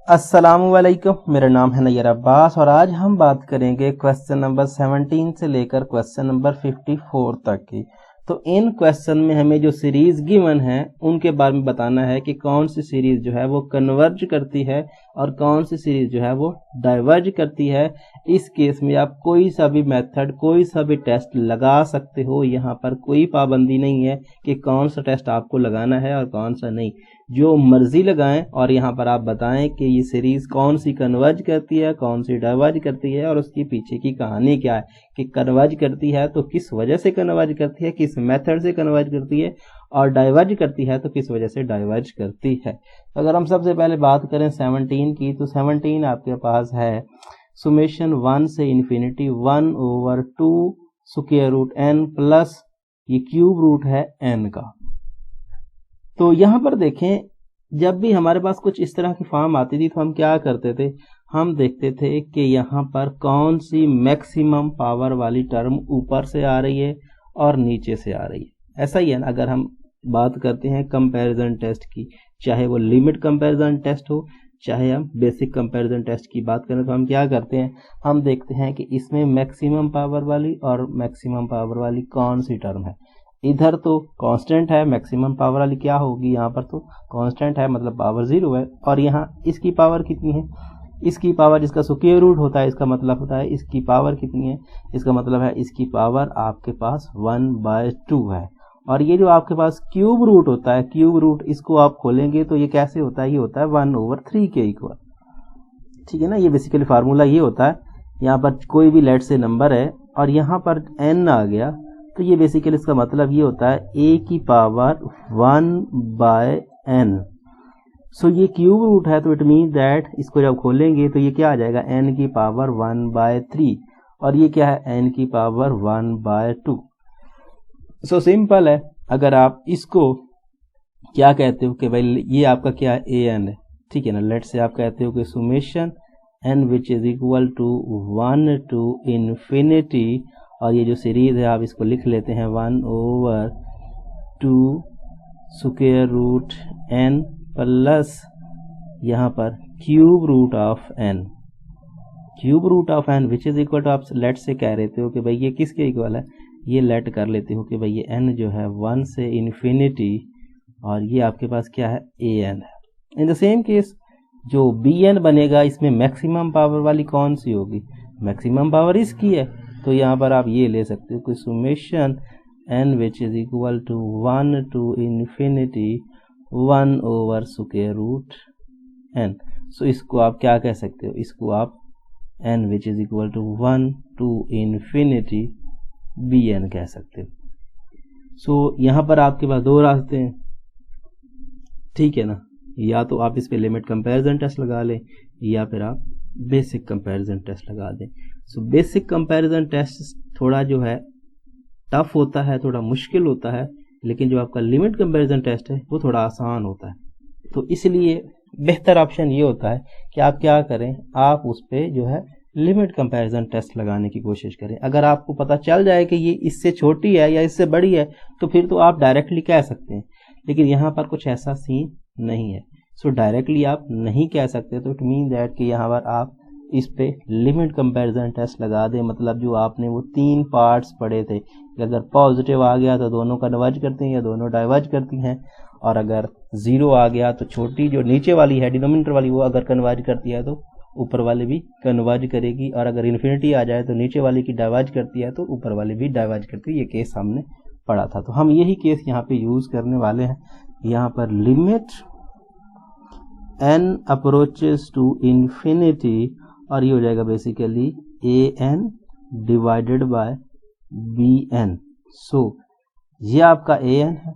अस्सलामुअलैकुम, मेरा नाम है नैयर अब्बास और आज हम बात करेंगे क्वेश्चन नंबर 17 से लेकर क्वेश्चन नंबर 54 तक की। तो इन क्वेश्चन में हमें जो सीरीज गिवन है उनके बारे में बताना है कि कौन सी सीरीज जो है वो कन्वर्ज करती है और कौन सी सीरीज जो है वो डाइवर्ज करती है। इस केस में आप कोई सा भी मेथड, कोई सा भी टेस्ट लगा सकते हो। यहाँ पर कोई पाबंदी नहीं है कि कौन सा टेस्ट आपको लगाना है और कौन सा नहीं, जो मर्जी लगाएं। और यहाँ पर आप बताएं कि ये सीरीज कौन सी कन्वर्ज करती है, कौन सी डाइवर्ज करती है और उसकी पीछे की कहानी क्या है कि कन्वर्ज करती है तो किस वजह से कन्वर्ज करती है, किस मेथड से कन्वर्ज करती है, और डाइवर्ज करती है तो किस वजह से डाइवर्ज करती है। तो अगर हम सबसे पहले बात करें 17 की, तो 17 आपके पास है सुमेशन 1 से infinity 1/2 square root n plus ये क्यूब रूट है n का। तो यहाँ पर देखें, जब भी हमारे पास कुछ इस तरह की फॉर्म आती थी तो हम क्या करते थे, हम देखते थे कि यहाँ पर कौन सी मैक्सिमम पावर वाली टर्म ऊपर से आ रही है और नीचे से आ रही है। ऐसा ही है ना, अगर हम बात करते हैं कंपैरिजन टेस्ट की, चाहे वो लिमिट कंपैरिजन टेस्ट हो, चाहे हम बेसिक कंपैरिजन टेस्ट की बात करें, तो हम क्या करते हैं, हम देखते हैं कि इसमें मैक्सिमम पावर वाली और मैक्सिमम पावर वाली कौन सी टर्म है। इधर तो कांस्टेंट है, मैक्सिमम पावर वाली क्या होगी, यहाँ पर तो कांस्टेंट है मतलब पावर 0 है, और यहाँ इसकी पावर कितनी है, इसकी पावर जिसका स्क्वायर रूट होता है, इसका मतलब होता है इसकी पावर कितनी है, इसका मतलब है इसकी पावर आपके पास 1/2 है। और ये जो आपके पास क्यूब रूट होता है, क्यूब रूट इसको आप खोलेंगे तो ये कैसे होता है, ये होता है 1/3 के इक्वल। ठीक है ना, ये बेसिकली फार्मूला ये होता है। यहाँ पर कोई भी लेट से नंबर है और यहाँ पर n आ गया तो ये बेसिकली इसका मतलब ये होता है a की पावर 1/n। सो ये क्यूब रूट है तो इट मीन दैट इसको जब खोलेंगे तो ये क्या आ जाएगा, n की पावर 1/3 और ये क्या है, n की पावर 1/2। सो सिंपल है। अगर आप इसको क्या कहते हो कि भाई ये आपका क्या है, an है, ठीक है ना। लेट से आप कहते हो कि summation n which is equal to 1 to infinity, और ये जो सीरीज है आप इसको लिख लेते हैं 1/2 स्क्वायर रूट n प्लस यहाँ पर cube root of n, cube root of n which is equal to, आप लेट से कह रहे हो कि भाई ये किसके इक्वल है, ये लेट कर लेते हो कि भाई ये n जो है 1 से इन्फिनिटी और ये आपके पास क्या है, an है। इन द सेम केस जो bn बनेगा, इसमें मैक्सिमम पावर वाली कौन सी होगी, मैक्सिमम पावर इसकी है, तो यहाँ पर आप ये ले सकते हो कि summation n which is equal to 1 to infinity 1 square root n। So इसको आप क्या कह सकते हो, इसको आप n which is equal to 1 to infinity bn कह सकते हो। सो यहाँ पर आपके पास दो रास्ते हैं, ठीक है ना, या तो आप इस पे लिमिट कंपैरिजन टेस्ट लगा लें या फिर आप बेसिक कंपैरिजन टेस्ट लगा दें। सो बेसिक कंपैरिजन टेस्ट थोड़ा जो है टफ होता है, थोड़ा मुश्किल होता है, लेकिन जो आपका लिमिट कंपैरिजन टेस्ट है वो थोड़ा आसान होता है। तो इसलिए बेहतर ऑप्शन ये होता है कि आप क्या करें, आप उस पर जो है लिमिट कंपैरिजन टेस्ट लगाने की कोशिश करें। अगर आपको पता चल जाए कि ये इससे छोटी है या इससे बड़ी है तो फिर तो आप डायरेक्टली कह सकते हैं, लेकिन यहाँ पर कुछ ऐसा सीन नहीं है। सो डायरेक्टली आप नहीं कह सकते, तो इट मीन दैट कि यहाँ पर आप इस पे लिमिट कंपैरिजन टेस्ट लगा दें। मतलब जो आपने वो 3 पार्ट्स पढ़े थे कि अगर पॉजिटिव आ गया तो दोनों कन्वर्ज करती हैं या दोनों डाइवर्ज करती हैं, और अगर 0 आ गया तो छोटी जो नीचे वाली है डिनोमिनेटर वाली, वो अगर कन्वर्ज करती है तो ऊपर वाली भी कन्वर्ज करेगी, और अगर इन्फिनिटी आ जाए तो नीचे वाली की डाइवर्ज करती है तो ऊपर वाली भी डाइवर्ज करती है। ये केस हमने पढ़ा था, तो हम यही केस यहाँ पे यूज करने वाले हैं। यहाँ पर limit n approaches to infinity, और ये हो जाएगा basically an divided by bn। So ये आपका an है,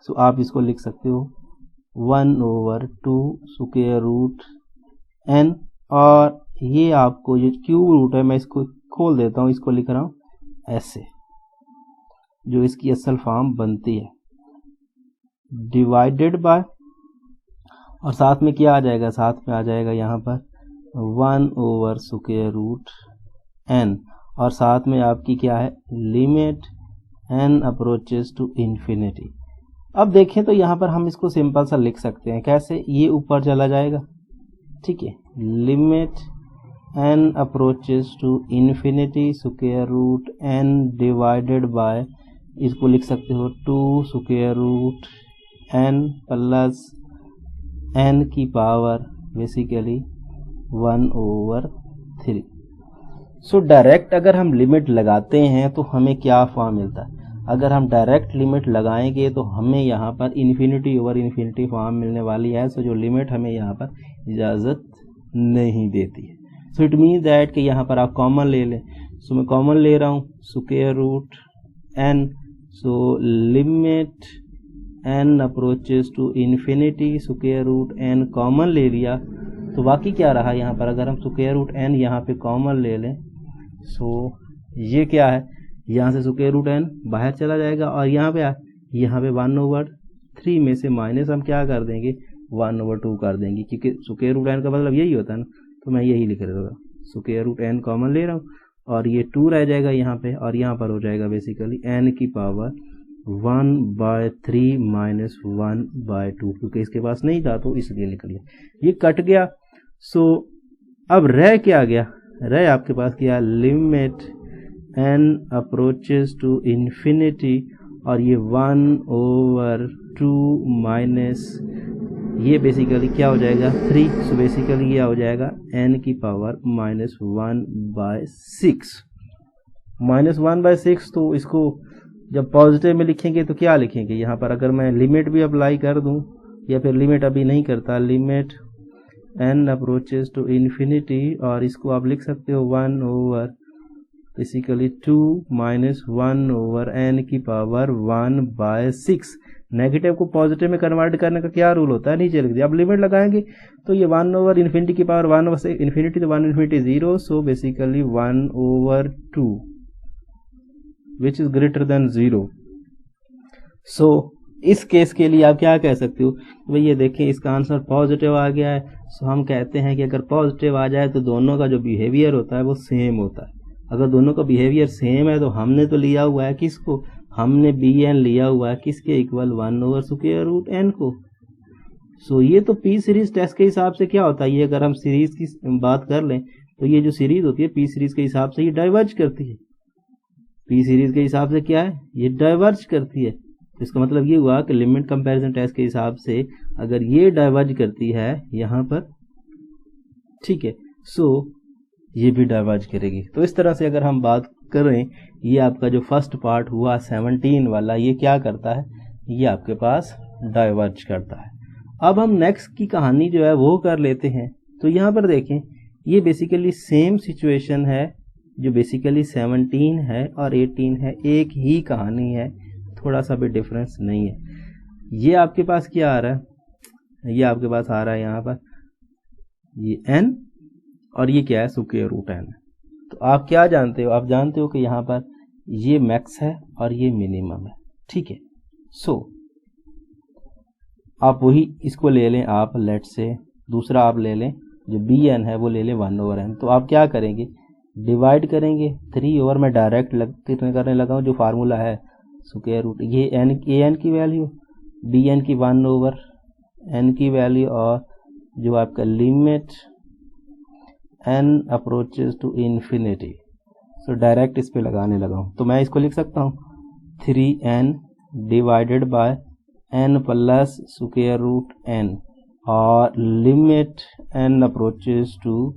सो आप इसको लिख सकते हो 1/2 स्क्वायर रूट n, और ये आपको जो क्यूब रूट है, मैं इसको खोल देता हूँ, इसको लिख रहा हूँ ऐसे, जो इसकी असल फॉर्म बनती है, डिवाइडेड बाय, और साथ में क्या आ जाएगा, साथ में आ जाएगा यहाँ पर 1 स्क्वायर रूट n, और साथ में आपकी क्या है, limit n approaches to infinity. अब देखें तो यहाँ पर हम इसको सिंपल सा लिख सकते हैं, कैसे, ये ऊपर चला जाएगा, ठीक है, limit n approaches to infinity square root n divided by, इसको लिख सकते हो 2 square root n plus n की पावर बेसिकली 1/3। सो डायरेक्ट अगर हम लिमिट लगाते हैं तो हमें क्या फॉर्म मिलता है? अगर हम डायरेक्ट लिमिट लगाएंगे तो हमें यहाँ पर इन्फिनिटी ओवर इन्फिनिटी फॉर्म मिलने वाली है। सो जो लिमिट हमें यहाँ पर इजाज़त नहीं देती है। सो इट मीन दैट कि यहाँ पर आप कॉमन ले लें। सो मैं कॉमन ले रहा हूँ square root n। So limit n approaches to infinity square root n common ले लिया तो बाकी क्या रहा यहाँ पर? अगर हम स्क्वायर रूट n यहाँ पे कॉमन ले लें, सो ये क्या है, यहाँ से स्क्वायर रूट n बाहर चला जाएगा और यहाँ पे 1/3 में से माइनस हम क्या कर देंगे, 1/2 कर देंगे, क्योंकि स्क्वायर रूट n का मतलब यही होता है ना। तो मैं यही लिख रहा हूँ, स्क्वायर रूट n कॉमन ले रहा हूँ और ये 2 रह जाएगा यहाँ पे, और यहाँ पर हो जाएगा बेसिकली n की पावर 1/3 माइनस 1/2, क्योंकि इसके पास नहीं था तो इसलिए लिख लिया, ये कट गया। सो अब रह क्या गया, रह आपके पास क्या, limit n approaches to infinity और ये 1/2 माइनस ये बेसिकली क्या हो जाएगा 3। सो बेसिकली ये हो जाएगा n की पावर -1/6। -1/6 तो इसको जब पॉजिटिव में लिखेंगे तो क्या लिखेंगे यहाँ पर? अगर मैं लिमिट भी अप्लाई कर दूं या फिर लिमिट अभी नहीं करता, limit n approaches to infinity और इसको आप लिख सकते हो 1/2 माइनस 1/n की पावर 1/6। नेगेटिव को पॉजिटिव में कन्वर्ट करने का क्या रूल होता है, नीचे लिख दिया। अब लिमिट लगाएंगे तो ये 1/इन्फिनिटी की पावर 1 से इन्फिनिटी तो 1 0, so basically 1/2 which is greater than 0। सो इस केस के लिए आप क्या कह सकते हो, भाई ये देखें इसका आंसर पॉजिटिव आ गया है। सो हम कहते हैं कि अगर पॉजिटिव आ जाए तो दोनों का जो बिहेवियर होता है वो सेम होता है। अगर दोनों का बिहेवियर सेम है तो हमने तो लिया हुआ है किसको, हमने bn लिया हुआ है किसके इक्वल 1/√n को। सो ये तो पी सीरीज टेस्ट के हिसाब से क्या होता है, ये अगर हम सीरीज की बात कर लें तो ये जो सीरीज होती है पी सीरीज के हिसाब से ये डाइवर्ज करती है। पी सीरीज के हिसाब से क्या है, ये डाइवर्ज करती है। इसका मतलब ये हुआ कि लिमिट कंपैरिजन टेस्ट के हिसाब से अगर ये डाइवर्ज करती है यहाँ पर, ठीक है, सो ये भी डाइवर्ज करेगी। तो इस तरह से अगर हम बात करें, ये आपका जो फर्स्ट पार्ट हुआ 17 वाला, ये क्या करता है, ये आपके पास डाइवर्ज करता है। अब हम नेक्स्ट की कहानी जो है वो कर लेते हैं। तो यहाँ पर देखें ये बेसिकली सेम सिचुएशन है, जो बेसिकली 17 है और 18 है, एक ही कहानी है, थोड़ा सा भी डिफरेंस नहीं है। ये आपके पास क्या आ रहा है, ये आपके पास आ रहा है यहाँ पर ये n और ये क्या है स्क्वायर रूट n। तो आप क्या जानते हो, आप जानते हो कि यहाँ पर ये मैक्स है और ये मिनिमम है, ठीक है। सो आप वही इसको ले लें, आप लेट से दूसरा आप ले लें जो bn है वो ले लें 1/n। तो आप क्या करेंगे, डिवाइड करेंगे 3 ओवर, मैं डायरेक्ट करने लगा हूँ जो फार्मूला है स्क्वायर रूट, ये an की वैल्यू, bn की 1/n की वैल्यू और जो आपका limit n approaches to infinity. So direct इस पे लगाने लगा हूँ। तो मैं इसको लिख सकता हूँ 3n divided by n plus square root n और limit n approaches to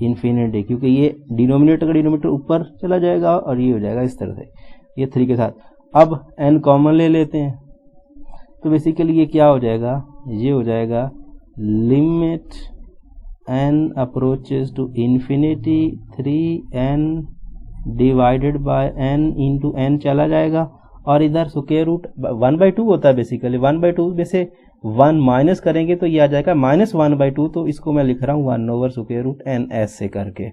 infinity, क्योंकि ये डिनोमिनेटर का डिनोमिनेटर ऊपर चला जाएगा और ये हो जाएगा इस तरह से, ये 3 के साथ। अब n कॉमन ले लेते हैं तो बेसिकली ये क्या हो जाएगा, ये हो जाएगा limit n approaches to infinity 3n divided by n into n चला जाएगा और इधर स्क्वायर रूट 1/2 होता है बेसिकली, 1/2 में से 1 माइनस करेंगे तो ये आ जाएगा -1/2। तो इसको मैं लिख रहा हूँ 1/√n ऐसे करके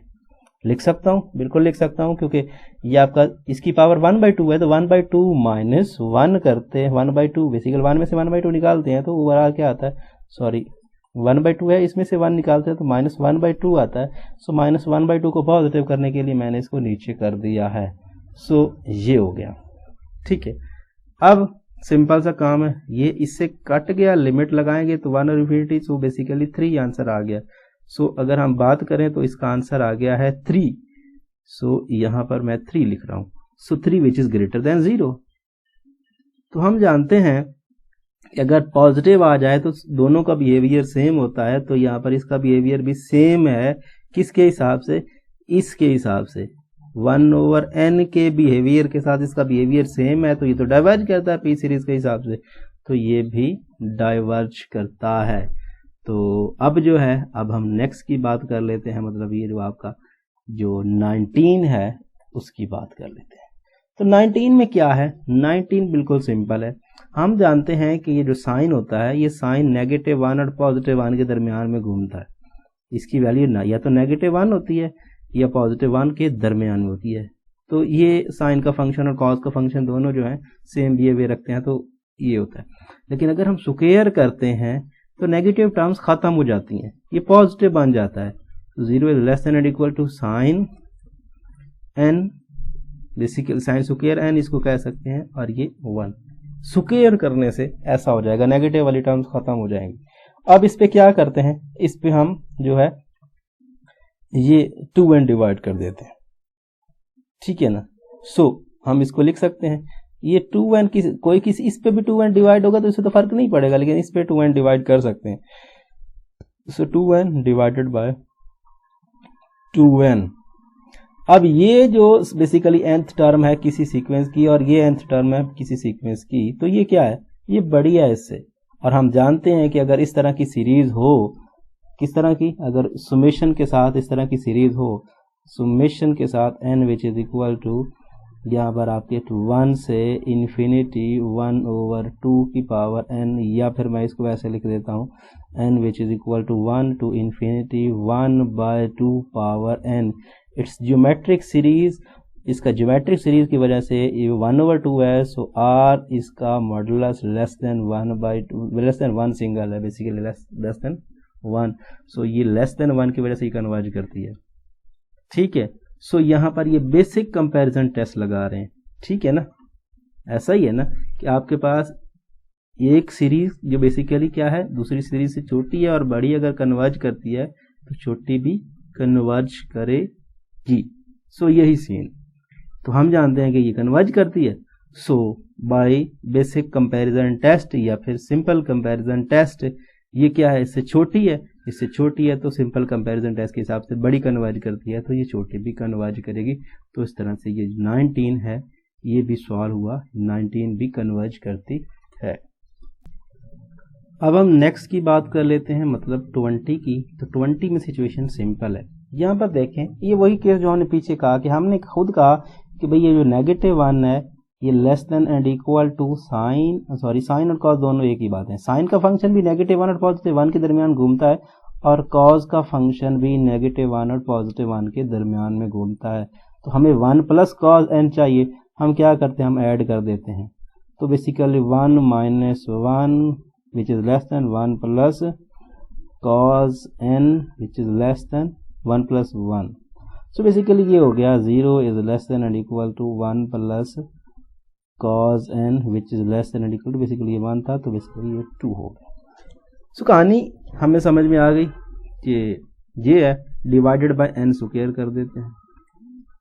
लिख सकता हूँ, बिल्कुल लिख सकता हूँ, क्योंकि ये आपका इसकी पावर 1/2 है तो 1/2 माइनस 1 करते हैं, 1/2 बेसिकली 1 में से 1/2 निकालते हैं तो ओवरऑल क्या आता है, सॉरी 1/2 है, इसमें से 1 निकालते हैं तो -1/2 आता है। सो -1/2 को पॉजिटिव करने के लिए मैंने इसको नीचे कर दिया है। सो ये हो गया, ठीक है। अब सिंपल सा काम है, ये इससे कट गया, लिमिट लगाएंगे तो 1/∞, सो बेसिकली 3 आंसर आ गया। सो अगर हम बात करें तो इसका आंसर आ गया है 3। सो यहाँ पर मैं 3 लिख रहा हूँ। सो 3 विच इज ग्रेटर देन 0। तो हम जानते हैं कि अगर पॉजिटिव आ जाए तो दोनों का बिहेवियर सेम होता है, तो यहाँ पर इसका बिहेवियर भी सेम है। किसके हिसाब से? इसके हिसाब से 1/n के बिहेवियर के साथ इसका बिहेवियर सेम है, तो ये तो डाइवर्ज करता है पी सीरीज के हिसाब से, तो ये भी डाइवर्ज करता है। तो अब जो है, अब हम नेक्स्ट की बात कर लेते हैं, मतलब ये जो आपका जो 19 है उसकी बात कर लेते हैं। तो 19 में क्या है? 19 बिल्कुल सिंपल है। हम जानते हैं कि ये जो साइन होता है, ये साइन -1 और +1 के दरमियान में घूमता है। इसकी वैल्यू ना या तो -1 होती है या +1 के दरमियान में होती है। तो ये साइन का फंक्शन और कॉस का फंक्शन दोनों जो है सेम बिहेवियर रखते हैं, तो ये होता है। लेकिन अगर हम स्क्वायर करते हैं तो नेगेटिव टर्म्स खत्म हो जाती हैं, ये पॉजिटिव बन जाता है। तो 0 is less than equal to sine n, basically sine square n इसको कह सकते हैं, और ये 1 स्क्वायर करने से ऐसा हो जाएगा, नेगेटिव वाली टर्म्स खत्म हो जाएंगी। अब इस पे क्या करते हैं, इस पे हम जो है ये 2n डिवाइड कर देते हैं, ठीक है ना। सो हम इसको लिख सकते हैं, ये 2n कोई किसी इस पे भी 2n डिवाइड होगा तो इससे तो फर्क नहीं पड़ेगा, लेकिन इस पे 2n डिवाइड कर सकते हैं। सो 2n डिवाइडेड बाय 2n। अब ये जो बेसिकली nth टर्म है किसी सीक्वेंस की और ये nth टर्म है किसी सीक्वेंस की, तो ये क्या है? ये बड़ी है इससे। और हम जानते हैं कि अगर इस तरह की सीरीज हो, किस तरह की, अगर सुमेशन के साथ इस तरह की सीरीज हो, सुमेशन के साथ n which is equal to यहाँ पर आपके 1 से इन्फिनिटी 1/2 की पावर n, या फिर मैं इसको ऐसे लिख देता हूँ n which is equal to 1 to infinity 1/2 power n। It's geometric series, इसका ज्योमेट्रिक सीरीज की वजह से ये 1/2 है, सो r इसका मॉडुलस लेस देन 1 सिंगल है, बेसिकली लेस देन 1। सो ये लेस देन 1 की वजह से कन्वर्ज करती है, ठीक है। सो यहाँ पर ये बेसिक कंपैरिजन टेस्ट लगा रहे हैं, ठीक है ना। ऐसा ही है ना कि आपके पास एक सीरीज जो बेसिकली क्या है, दूसरी सीरीज से छोटी है और बड़ी अगर कन्वर्ज करती है तो छोटी भी कन्वर्ज करेगी। सो यही सीन, तो हम जानते हैं कि ये कन्वर्ज करती है। सो बाय बेसिक कंपैरिजन टेस्ट या फिर सिंपल कंपैरिजन टेस्ट, ये क्या है, इससे छोटी है, इससे छोटी है तो सिंपल कंपैरिजन टेस्ट के हिसाब से बड़ी कन्वर्ज करती है, तो ये छोटी भी कन्वर्ज करेगी। तो इस तरह से ये 19 है, ये भी सॉल्व हुआ, 19 भी कन्वर्ज करती है। अब हम नेक्स्ट की बात कर लेते हैं, मतलब 20 की। तो 20 में सिचुएशन सिंपल है। यहाँ पर देखें, ये वही केस जो हमने पीछे कहा कि हमने खुद कहा कि भाई ये जो -1 है ये less than and equal to sine और कॉस दोनों एक ही बात है। साइन का फंक्शन भी -1 और +1 के दरमियान घूमता है, और कॉस का फंक्शन भी -1 और +1 के दरमियान में घूमता है। तो हमें 1 + cos n चाहिए, हम क्या करते हैं, हम ऐड कर देते हैं। तो basically 1 - 1 which is less than 1 + cos n which is less than 1 + 1। So basically ये हो गया 0 is less than and equal to 1 + cos n which is less than and equal to, basically ये 1 था तो बेसिकली ये 2 हो गया। सो कहानी हमें समझ में आ गई कि ये है, डिवाइडेड बाय n स्क्वायर कर देते हैं,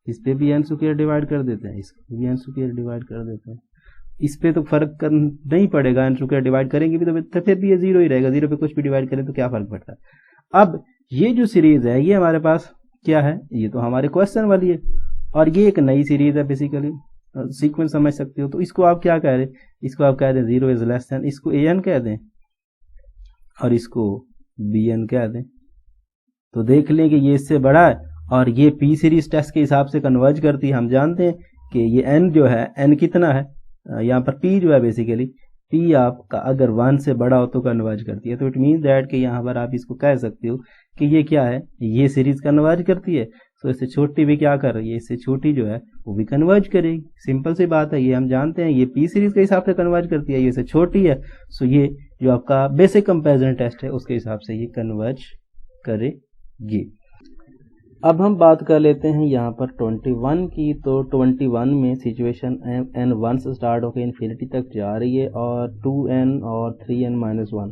इस पे भी n स्क्वायर डिवाइड कर देते हैं, इस पे भी n स्क्वायर डिवाइड कर देते हैं। इस पे तो फर्क नहीं पड़ेगा, n स्क्वायर डिवाइड करेंगे भी तो फिर भी ये 0 ही रहेगा, 0 पे कुछ भी डिवाइड करें तो क्या फर्क पड़ता है। अब ये जो सीरीज है ये हमारे पास क्या है, ये तो हमारे क्वेश्चन वाली है, और ये एक नई सीरीज है, बेसिकली सीक्वेंस समझ सकते हो। तो इसको आप क्या कह रहे हैं, इसको आप कह दें 0 इज लेस देन, इसको an कह दें और इसको bn कह दें, तो देख लें कि ये इससे बड़ा है और ये p सीरीज टेस्ट के हिसाब से कन्वर्ज करती है। हम जानते हैं कि ये n जो है, n कितना है, यहाँ पर p जो है बेसिकली p आपका अगर 1 से बड़ा हो तो कन्वर्ज करती है। तो इट मीन दैट कि यहाँ पर आप इसको कह सकते हो कि ये क्या है, ये सीरीज कन्वर्ज करती है, तो इससे छोटी भी क्या कर रही है, इससे छोटी जो है वो भी कन्वर्ज करेगी। सिंपल सी बात है, ये हम जानते हैं ये p सीरीज के हिसाब से कन्वर्ज करती है, ये इससे छोटी है, सो ये जो आपका बेसिक कंपैरिजन टेस्ट है उसके हिसाब से ये कन्वर्ज करेगी। अब हम बात कर लेते हैं यहाँ पर 21 की। तो 21 में सिचुएशन n 1 से स्टार्ट होकर इन्फिनिटी तक जा रही है और 2n और 3n - 1।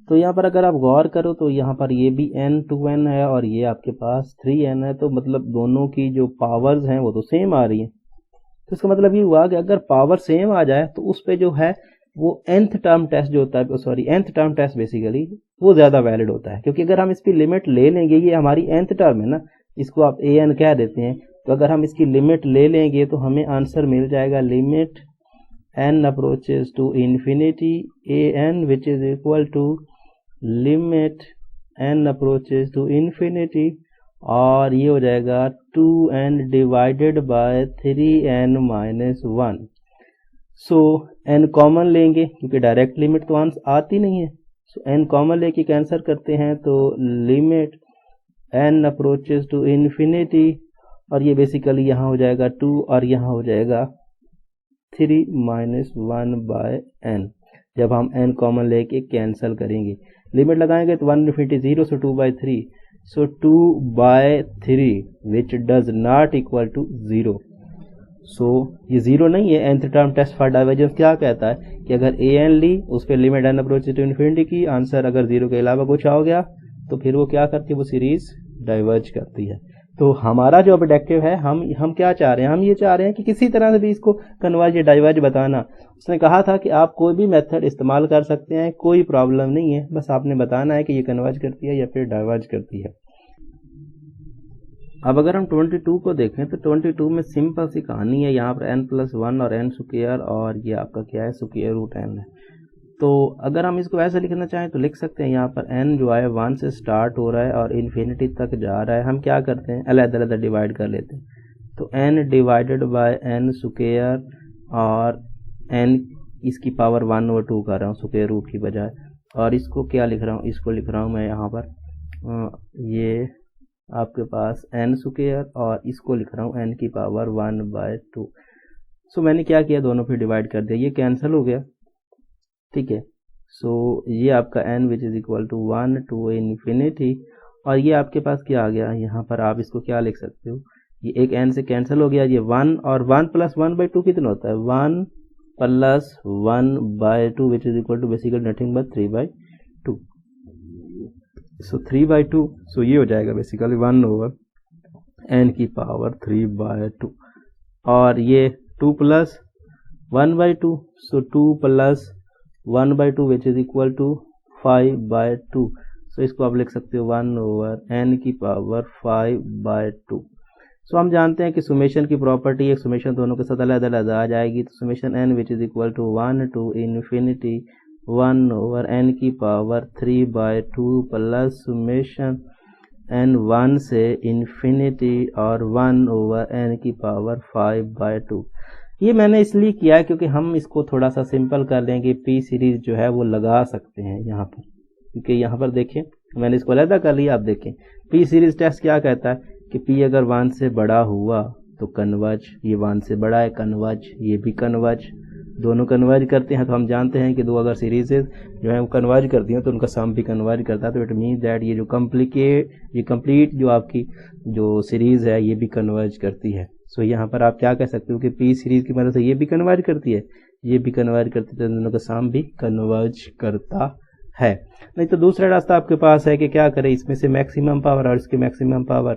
तो यहाँ पर अगर आप गौर करो तो यहाँ पर ये भी n 2n है और ये आपके पास 3n है, तो मतलब दोनों की जो पावर्स हैं वो तो सेम आ रही हैं। तो इसका मतलब ये हुआ कि अगर पावर सेम आ जाए तो उस पे जो है वो nth टर्म टेस्ट जो होता है, sorry nth term test basically वो ज़्यादा वैलिड होता है, क्योंकि अगर हम इसकी लिमिट ले लेंगे, ये हमारी nth टर्म है ना, इसको आप an कह देते हैं, तो अगर हम इसकी लिमिट ले लेंगे तो हमें आंसर मिल जाएगा limit n approaches to infinity an which is equal to limit n approaches to infinity, और ये हो जाएगा 2n divided by 3n minus 1। So n common लेंगे क्योंकि डायरेक्ट लिमिट तो आती नहीं है, सो n कॉमन लेके कैंसिल करते हैं, तो limit n approaches to infinity, और ये बेसिकली यहाँ हो जाएगा 2 और यहाँ हो जाएगा 3 माइनस 1 बाय n। जब हम n कॉमन लेके कैंसिल करेंगे, लिमिट लगाएंगे तो 1 infinity 0, so 2 by 3, so 2 by 3 which does not equal to 0। So ये 0 नहीं है। nth term test for divergence क्या कहता है कि अगर an ली, उस पर limit n approach to infinity की, आंसर अगर 0 के अलावा कुछ आ गया तो फिर वो क्या करती है, वो सीरीज डाइवर्ज करती है। तो हमारा जो ऑब्जेक्टिव है, हम क्या चाह रहे हैं, हम ये चाह रहे हैं कि किसी तरह से भी इसको कन्वर्ज या डाइवर्ज बताना। उसने कहा था कि आप कोई भी मेथड इस्तेमाल कर सकते हैं, कोई प्रॉब्लम नहीं है, बस आपने बताना है कि ये कन्वर्ज करती है या फिर डाइवर्ज करती है। अब अगर हम 22 को देखें तो 22 में सिंपल सी कहानी है, यहाँ पर n+1 और n स्क्वायर, और ये आपका क्या है, स्क्वायर रूट n है। तो अगर हम इसको ऐसे लिखना चाहें तो लिख सकते हैं, यहाँ पर n जो है 1 से स्टार्ट हो रहा है और इन्फिनिटी तक जा रहा है। हम क्या करते हैं, अलग-अलग डिवाइड कर लेते हैं, तो n divided by n square, और n इसकी पावर 1/2 कर रहा हूँ स्क्वायर रूट की बजाय, और इसको क्या लिख रहा हूँ, इसको लिख रहा हूँ मैं यहाँ पर ये आपके पास n स्क्वायर, और इसको लिख रहा हूँ n की पावर 1/2। सो मैंने क्या किया, दोनों पे डिवाइड कर दिया, ये कैंसिल हो गया, ठीक है। सो ये आपका n which is equal to 1 to infinity, और ये आपके पास क्या आ गया, यहाँ पर आप इसको क्या लिख सकते हो, ये एक n से कैंसिल हो गया, ये 1, और 1 प्लस 1/2 कितना होता है, 1 plus 1/2 which is equal to basically nothing but 3/2। So 3/2, so ये हो जाएगा बेसिकली 1/n की पावर 3/2, और ये 2 plus 1/2, so 2 plus 1/2 which is equal to 5/2। So इसको आप लिख सकते हो 1/n की पावर 5/2। सो हम जानते हैं कि सुमेशन की प्रॉपर्टी है, सुमेशन दोनों के साथ अलग-अलग आ जाएगी, तो summation n which is equal to 1 to infinity 1/n की पावर 3/2 प्लस सुमेशन n 1 से इन्फिनिटी और 1/n की पावर 5/2। ये मैंने इसलिए किया है क्योंकि हम इसको थोड़ा सा सिंपल कर लेंगे, p सीरीज जो है वो लगा सकते हैं यहाँ पर, क्योंकि यहाँ पर देखें मैंने इसको अलग कर लिया। आप देखें p सीरीज टेस्ट क्या कहता है कि p अगर 1 से बड़ा हुआ तो कन्वर्ज, ये 1 से बड़ा है कन्वर्ज, ये भी कन्वर्ज, दोनों कन्वर्ज करते हैं। तो हम जानते हैं कि दो अगर सीरीजेज जो है वो कन्वर्ज करती हैं तो उनका सम भी कन्वर्ज करता है, तो इट मीन दैट ये जो कंप्लीट जो आपकी जो सीरीज है ये भी कन्वर्ज करती है। सो यहाँ पर आप क्या कह सकते हो कि पी सीरीज की मदद से ये भी कन्वर्ज करती है, ये भी कन्वर्ज करती है, तो दोनों का सम भी कन्वर्ज करता है। नहीं तो दूसरा रास्ता आपके पास है कि क्या करें, इसमें से मैक्सिमम पावर और इसकी मैक्सिमम पावर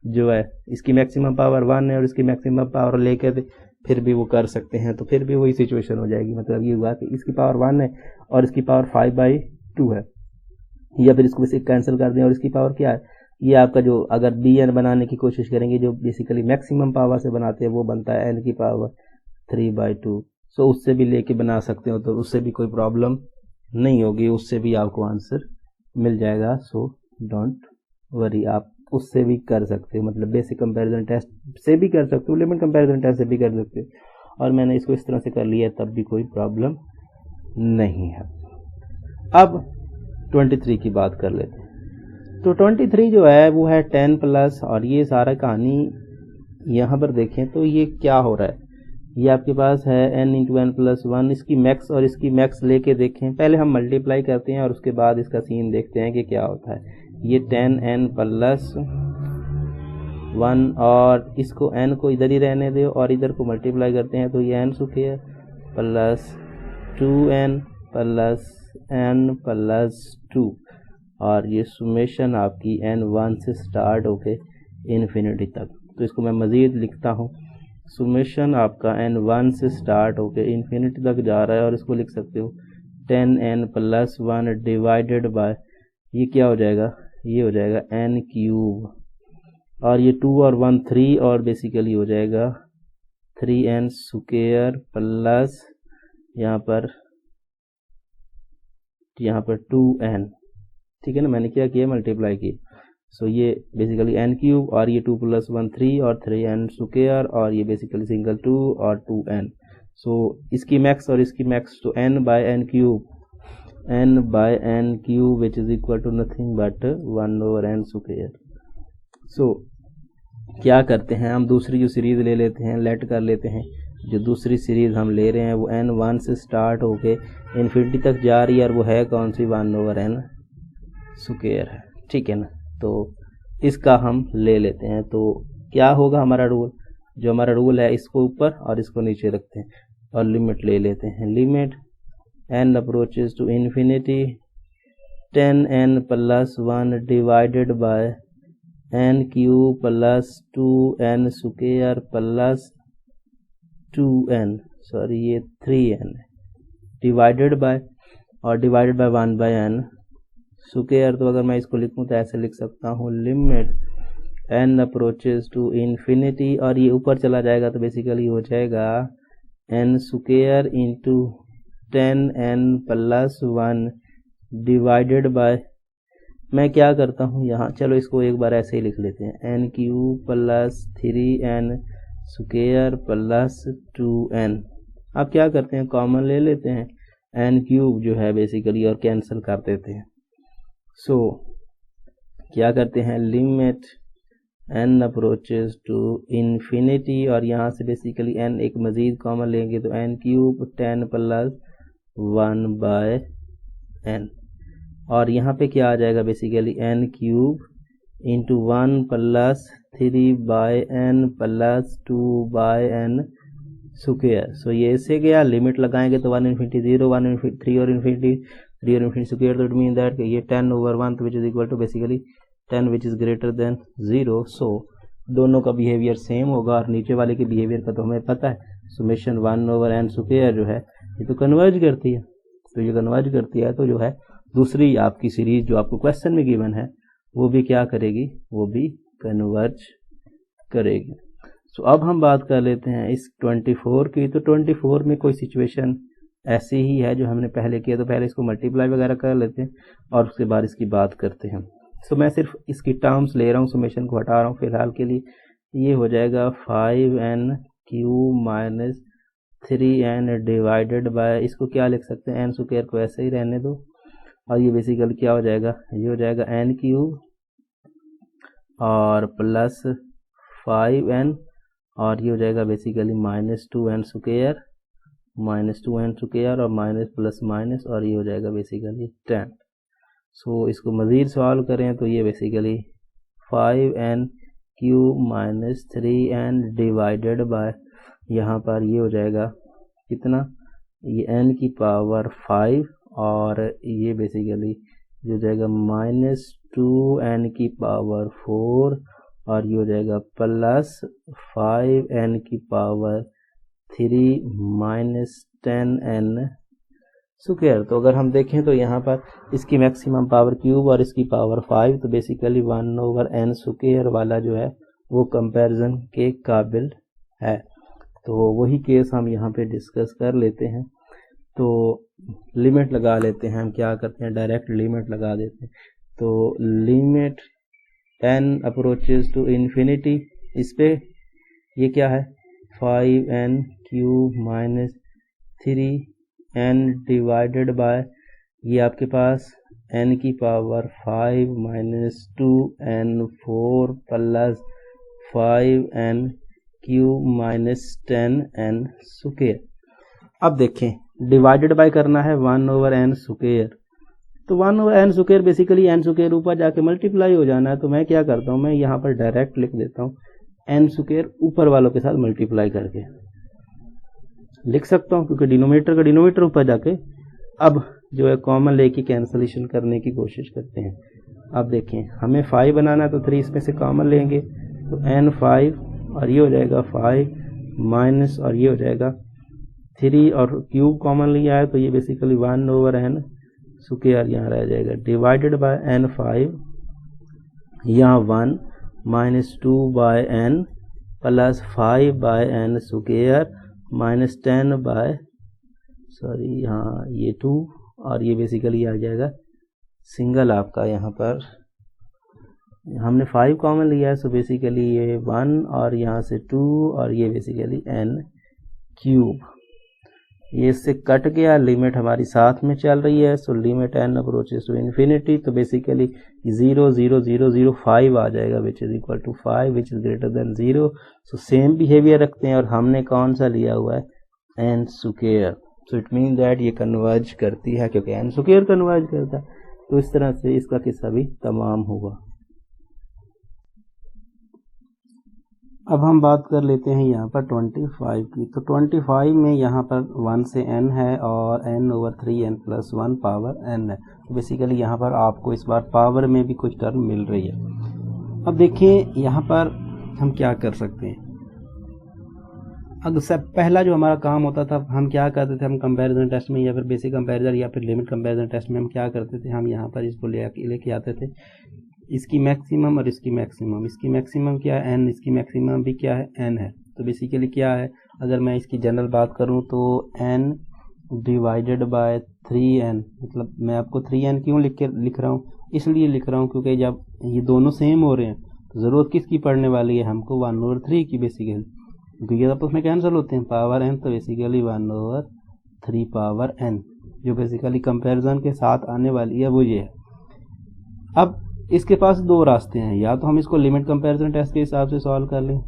जो है, इसकी मैक्सिमम पावर 1 है और इसकी मैक्सिमम पावर लेकर फिर भी वो कर सकते हैं, तो फिर भी वही सिचुएशन हो जाएगी। मतलब ये हुआ कि इसकी पावर 1 है और इसकी पावर 5/2 है, या फिर इसको कैंसिल कर दें और इसकी पावर क्या है, ये आपका जो अगर bn बनाने की कोशिश करेंगे जो बेसिकली मैक्सिमम पावर से बनाते हैं वो बनता है n की पावर 3/2। सो उससे भी लेके बना सकते हो तो उससे भी कोई प्रॉब्लम नहीं होगी, उससे भी आपको आंसर मिल जाएगा। सो डोंट वरी, आप उससे भी कर सकते हो, मतलब बेसिक कंपैरिजन टेस्ट से भी कर सकते हो, लिमिट कंपैरिजन टेस्ट से भी कर सकते हो, और मैंने इसको इस तरह से कर लिया तब भी कोई प्रॉब्लम नहीं है। अब 23 की बात कर लेते हैं। तो 23 जो है वो है 10 प्लस, और ये सारा कहानी यहाँ पर देखें तो ये क्या हो रहा है, ये आपके पास है n × n+1, इसकी मैक्स और इसकी मैक्स लेके देखें। पहले हम मल्टीप्लाई करते हैं और उसके बाद इसका सीन देखते हैं कि क्या होता है। ये 10n + 1 और इसको n को इधर ही रहने दो और इधर को मल्टीप्लाई करते हैं तो ये n² plus 2n plus n plus 2 और ये सुमेशन आपकी n1 से स्टार्ट होके इन्फिनिटी तक। तो इसको मैं मज़ीद लिखता हूँ, सुमेशन आपका n1 से स्टार्ट होके इन्फिनिटी तक जा रहा है और इसको लिख सकते हो 10n प्लस 1 डिवाइडेड बाय, ये क्या हो जाएगा, ये हो जाएगा n क्यूब और ये 2 और 1 3 और बेसिकली हो जाएगा 3n स्क्वायर प्लस यहाँ पर 2n, ठीक है ना, मैंने क्या किया, मल्टीप्लाई किया। सो ये बेसिकली n क्यूब और ये 2 प्लस 1 3 और 3n स्क्वायर और ये बेसिकली सिंगल 2 और 2n। सो इसकी मैक्स और इसकी मैक्स, तो n by n cube which is equal to nothing but 1/n square. So क्या करते हैं हम, दूसरी जो सीरीज ले लेते हैं, लेट कर लेते हैं। जो दूसरी सीरीज हम ले रहे हैं वो n1 से स्टार्ट होके इन्फिनिटी तक जा रही है और वो है कौन सी, 1/n स्क्वायर है, ठीक है ना। तो इसका हम ले लेते हैं। तो क्या होगा हमारा रूल, जो हमारा रूल है इसको ऊपर और इसको नीचे रखते हैं और लिमिट ले लेते हैं। Limit n approaches to infinity 10n plus 1 divided by n cube plus 2n square plus 2n, sorry ये 3n डिवाइडेड बाय और डिवाइडेड बाय 1/n स्क्वायर। तो अगर मैं इसको लिखूं तो ऐसे लिख सकता हूँ, limit n approaches to infinity और ये ऊपर चला जाएगा तो बेसिकली हो जाएगा n square into 10n plus 1 divided bye, मैं क्या करता हूँ यहाँ, चलो इसको एक बार ऐसे ही लिख लेते हैं, n cube plus 3n square plus 2n। अब क्या करते हैं, कॉमन ले लेते हैं, n क्यूब जो है बेसिकली और कैंसिल कर देते हैं। सो क्या करते हैं, limit n approaches to infinity और यहाँ से बेसिकली n एक मज़ीद कॉमन लेंगे तो n क्यूब 10 प्लस 1/n और यहाँ पे क्या आ जाएगा, basically n cube into 1 plus 3/n plus 2/n square. So ये इससे गया, लिमिट लगाएंगे तो 1 इन्फिनिटी 0, 1 इन्फिनिटी 3 और इन्फिनिटी स्क्वायर, तो इट मीन दैट ये 10/1 which is equal to basically 10 which is greater than 0। So दोनों का बिहेवियर सेम होगा और नीचे वाले के बिहेवियर का तो हमें पता है, सुमेशन 1/n स्क्वायर जो है ये तो कन्वर्ज करती है। तो ये कन्वर्ज करती है तो जो है दूसरी आपकी सीरीज जो आपको क्वेश्चन में गिवन है वो भी क्या करेगी, वो भी कन्वर्ज करेगी। सो अब हम बात कर लेते हैं इस 24 की। तो 24 में कोई सिचुएशन ऐसी ही है जो हमने पहले किया, तो पहले इसको मल्टीप्लाई वगैरह कर लेते हैं और उसके बाद इसकी बात करते हैं। सो मैं सिर्फ इसकी टर्म्स ले रहा हूँ, सुमेशन को हटा रहा हूँ फिलहाल के लिए। ये हो जाएगा 5n cube minus 3n divided by, इसको क्या लिख सकते हैं, n स्क्वायर को ऐसे ही रहने दो और ये बेसिकली क्या हो जाएगा, ये हो जाएगा n क्यूब और प्लस 5n और ये हो जाएगा बेसिकली माइनस 2n स्क्वायर और माइनस प्लस माइनस और ये हो जाएगा बेसिकली 10। सो इसको मज़ीद सॉल्व करें तो ये basically 5n cube minus 3n divided by, यहाँ पर ये हो जाएगा कितना, ये n की पावर 5 और ये बेसिकली ये हो जाएगा माइनस 2n की पावर 4 और ये हो जाएगा प्लस 5n की पावर 3 माइनस 10n स्क्वायर। तो अगर हम देखें तो यहाँ पर इसकी मैक्सिमम पावर क्यूब और इसकी पावर 5, तो बेसिकली 1/n स्क्वायर वाला जो है वो कंपैरिजन के काबिल है। तो वही केस हम यहाँ पे डिस्कस कर लेते हैं। तो लिमिट लगा लेते हैं, हम क्या करते हैं, डायरेक्ट लिमिट लगा देते हैं। तो limit n approaches to infinity, इस पे ये क्या है 5n cube minus 3n divided bye, ये आपके पास n की power 5 minus 2n 4 plus 5n cube minus 10n square. अब देखें डिवाइडेड बाय करना है 1/n स्क्वायर, तो 1/n square basically n square ऊपर जाके मल्टीप्लाई हो जाना है। तो मैं क्या करता हूँ, मैं यहाँ पर डायरेक्ट लिख देता हूँ n स्क्वायर ऊपर वालों के साथ मल्टीप्लाई करके लिख सकता हूँ, क्योंकि डिनोमिनेटर का डिनोमिनेटर ऊपर जाके, अब जो है कॉमन लेके कैंसलेशन करने की कोशिश करते हैं। अब देखें हमें 5 बनाना है तो 3 इसमें से कॉमन लेंगे तो n5 और ये हो जाएगा 5 माइनस और ये हो जाएगा 3 और क्यूब कॉमन लिया है तो ये बेसिकली 1/n स्क्वायर यहाँ रह जाएगा डिवाइडेड बाय n5 यहाँ 1 minus 2/n plus 5/n square minus 10 by यहाँ ये 2 और ये बेसिकली आ जाएगा सिंगल आपका यहाँ पर हमने 5 कॉमन लिया है सो बेसिकली ये 1 और यहाँ से 2 और ये बेसिकली n क्यूब, ये इससे कट गया, लिमिट हमारी साथ में चल रही है so limit n approaches to infinity तो बेसिकली 0 0 0 0 5 आ जाएगा which is equal to 5 which is greater than 0। So same behaviour रखते हैं और हमने कौन सा लिया हुआ है n square, so it mean that ये कन्वर्ज करती है क्योंकि n स्क्वायर कन्वर्ज करता है। तो इस तरह से इसका किस्सा भी तमाम होगा। अब हम बात कर लेते हैं यहाँ पर 25 की। तो 25 में यहाँ पर 1 से n है और n/3n + 1 पावर n है। तो बेसिकली यहाँ पर आपको इस बार पावर में भी कुछ टर्म मिल रही है। अब देखिए यहाँ पर हम क्या कर सकते हैं। अगर सब पहला जो हमारा काम होता था हम क्या करते थे, हम कंपैरिजन टेस्ट में या फिर बेसिक कंपैरिजन या फिर लिमिट कंपैरिजन टेस्ट में हम क्या करते थे, हम यहाँ पर इसको लेके आते थे इसकी मैक्सिमम और इसकी मैक्सिमम। इसकी मैक्सिमम क्या है n, इसकी मैक्सिमम भी क्या है n है। तो बेसिकली क्या है, अगर मैं इसकी जनरल बात करूँ तो n डिवाइडेड बाय 3n, मतलब मैं आपको 3n क्यों लिख रहा हूँ, इसलिए लिख रहा हूँ क्योंकि जब ये दोनों सेम हो रहे हैं तो ज़रूरत किसकी पड़ने वाली है, हमको 1/3 की बेसिकली, क्योंकि ये आपस में कैंसिल होते हैं पावर n, तो बेसिकली 1/3 पावर n जो बेसिकली कंपैरिजन के साथ आने वाली है वो ये है। अब इसके पास दो रास्ते हैं, या तो हम इसको लिमिट कंपैरिजन टेस्ट के हिसाब से सॉल्व कर लें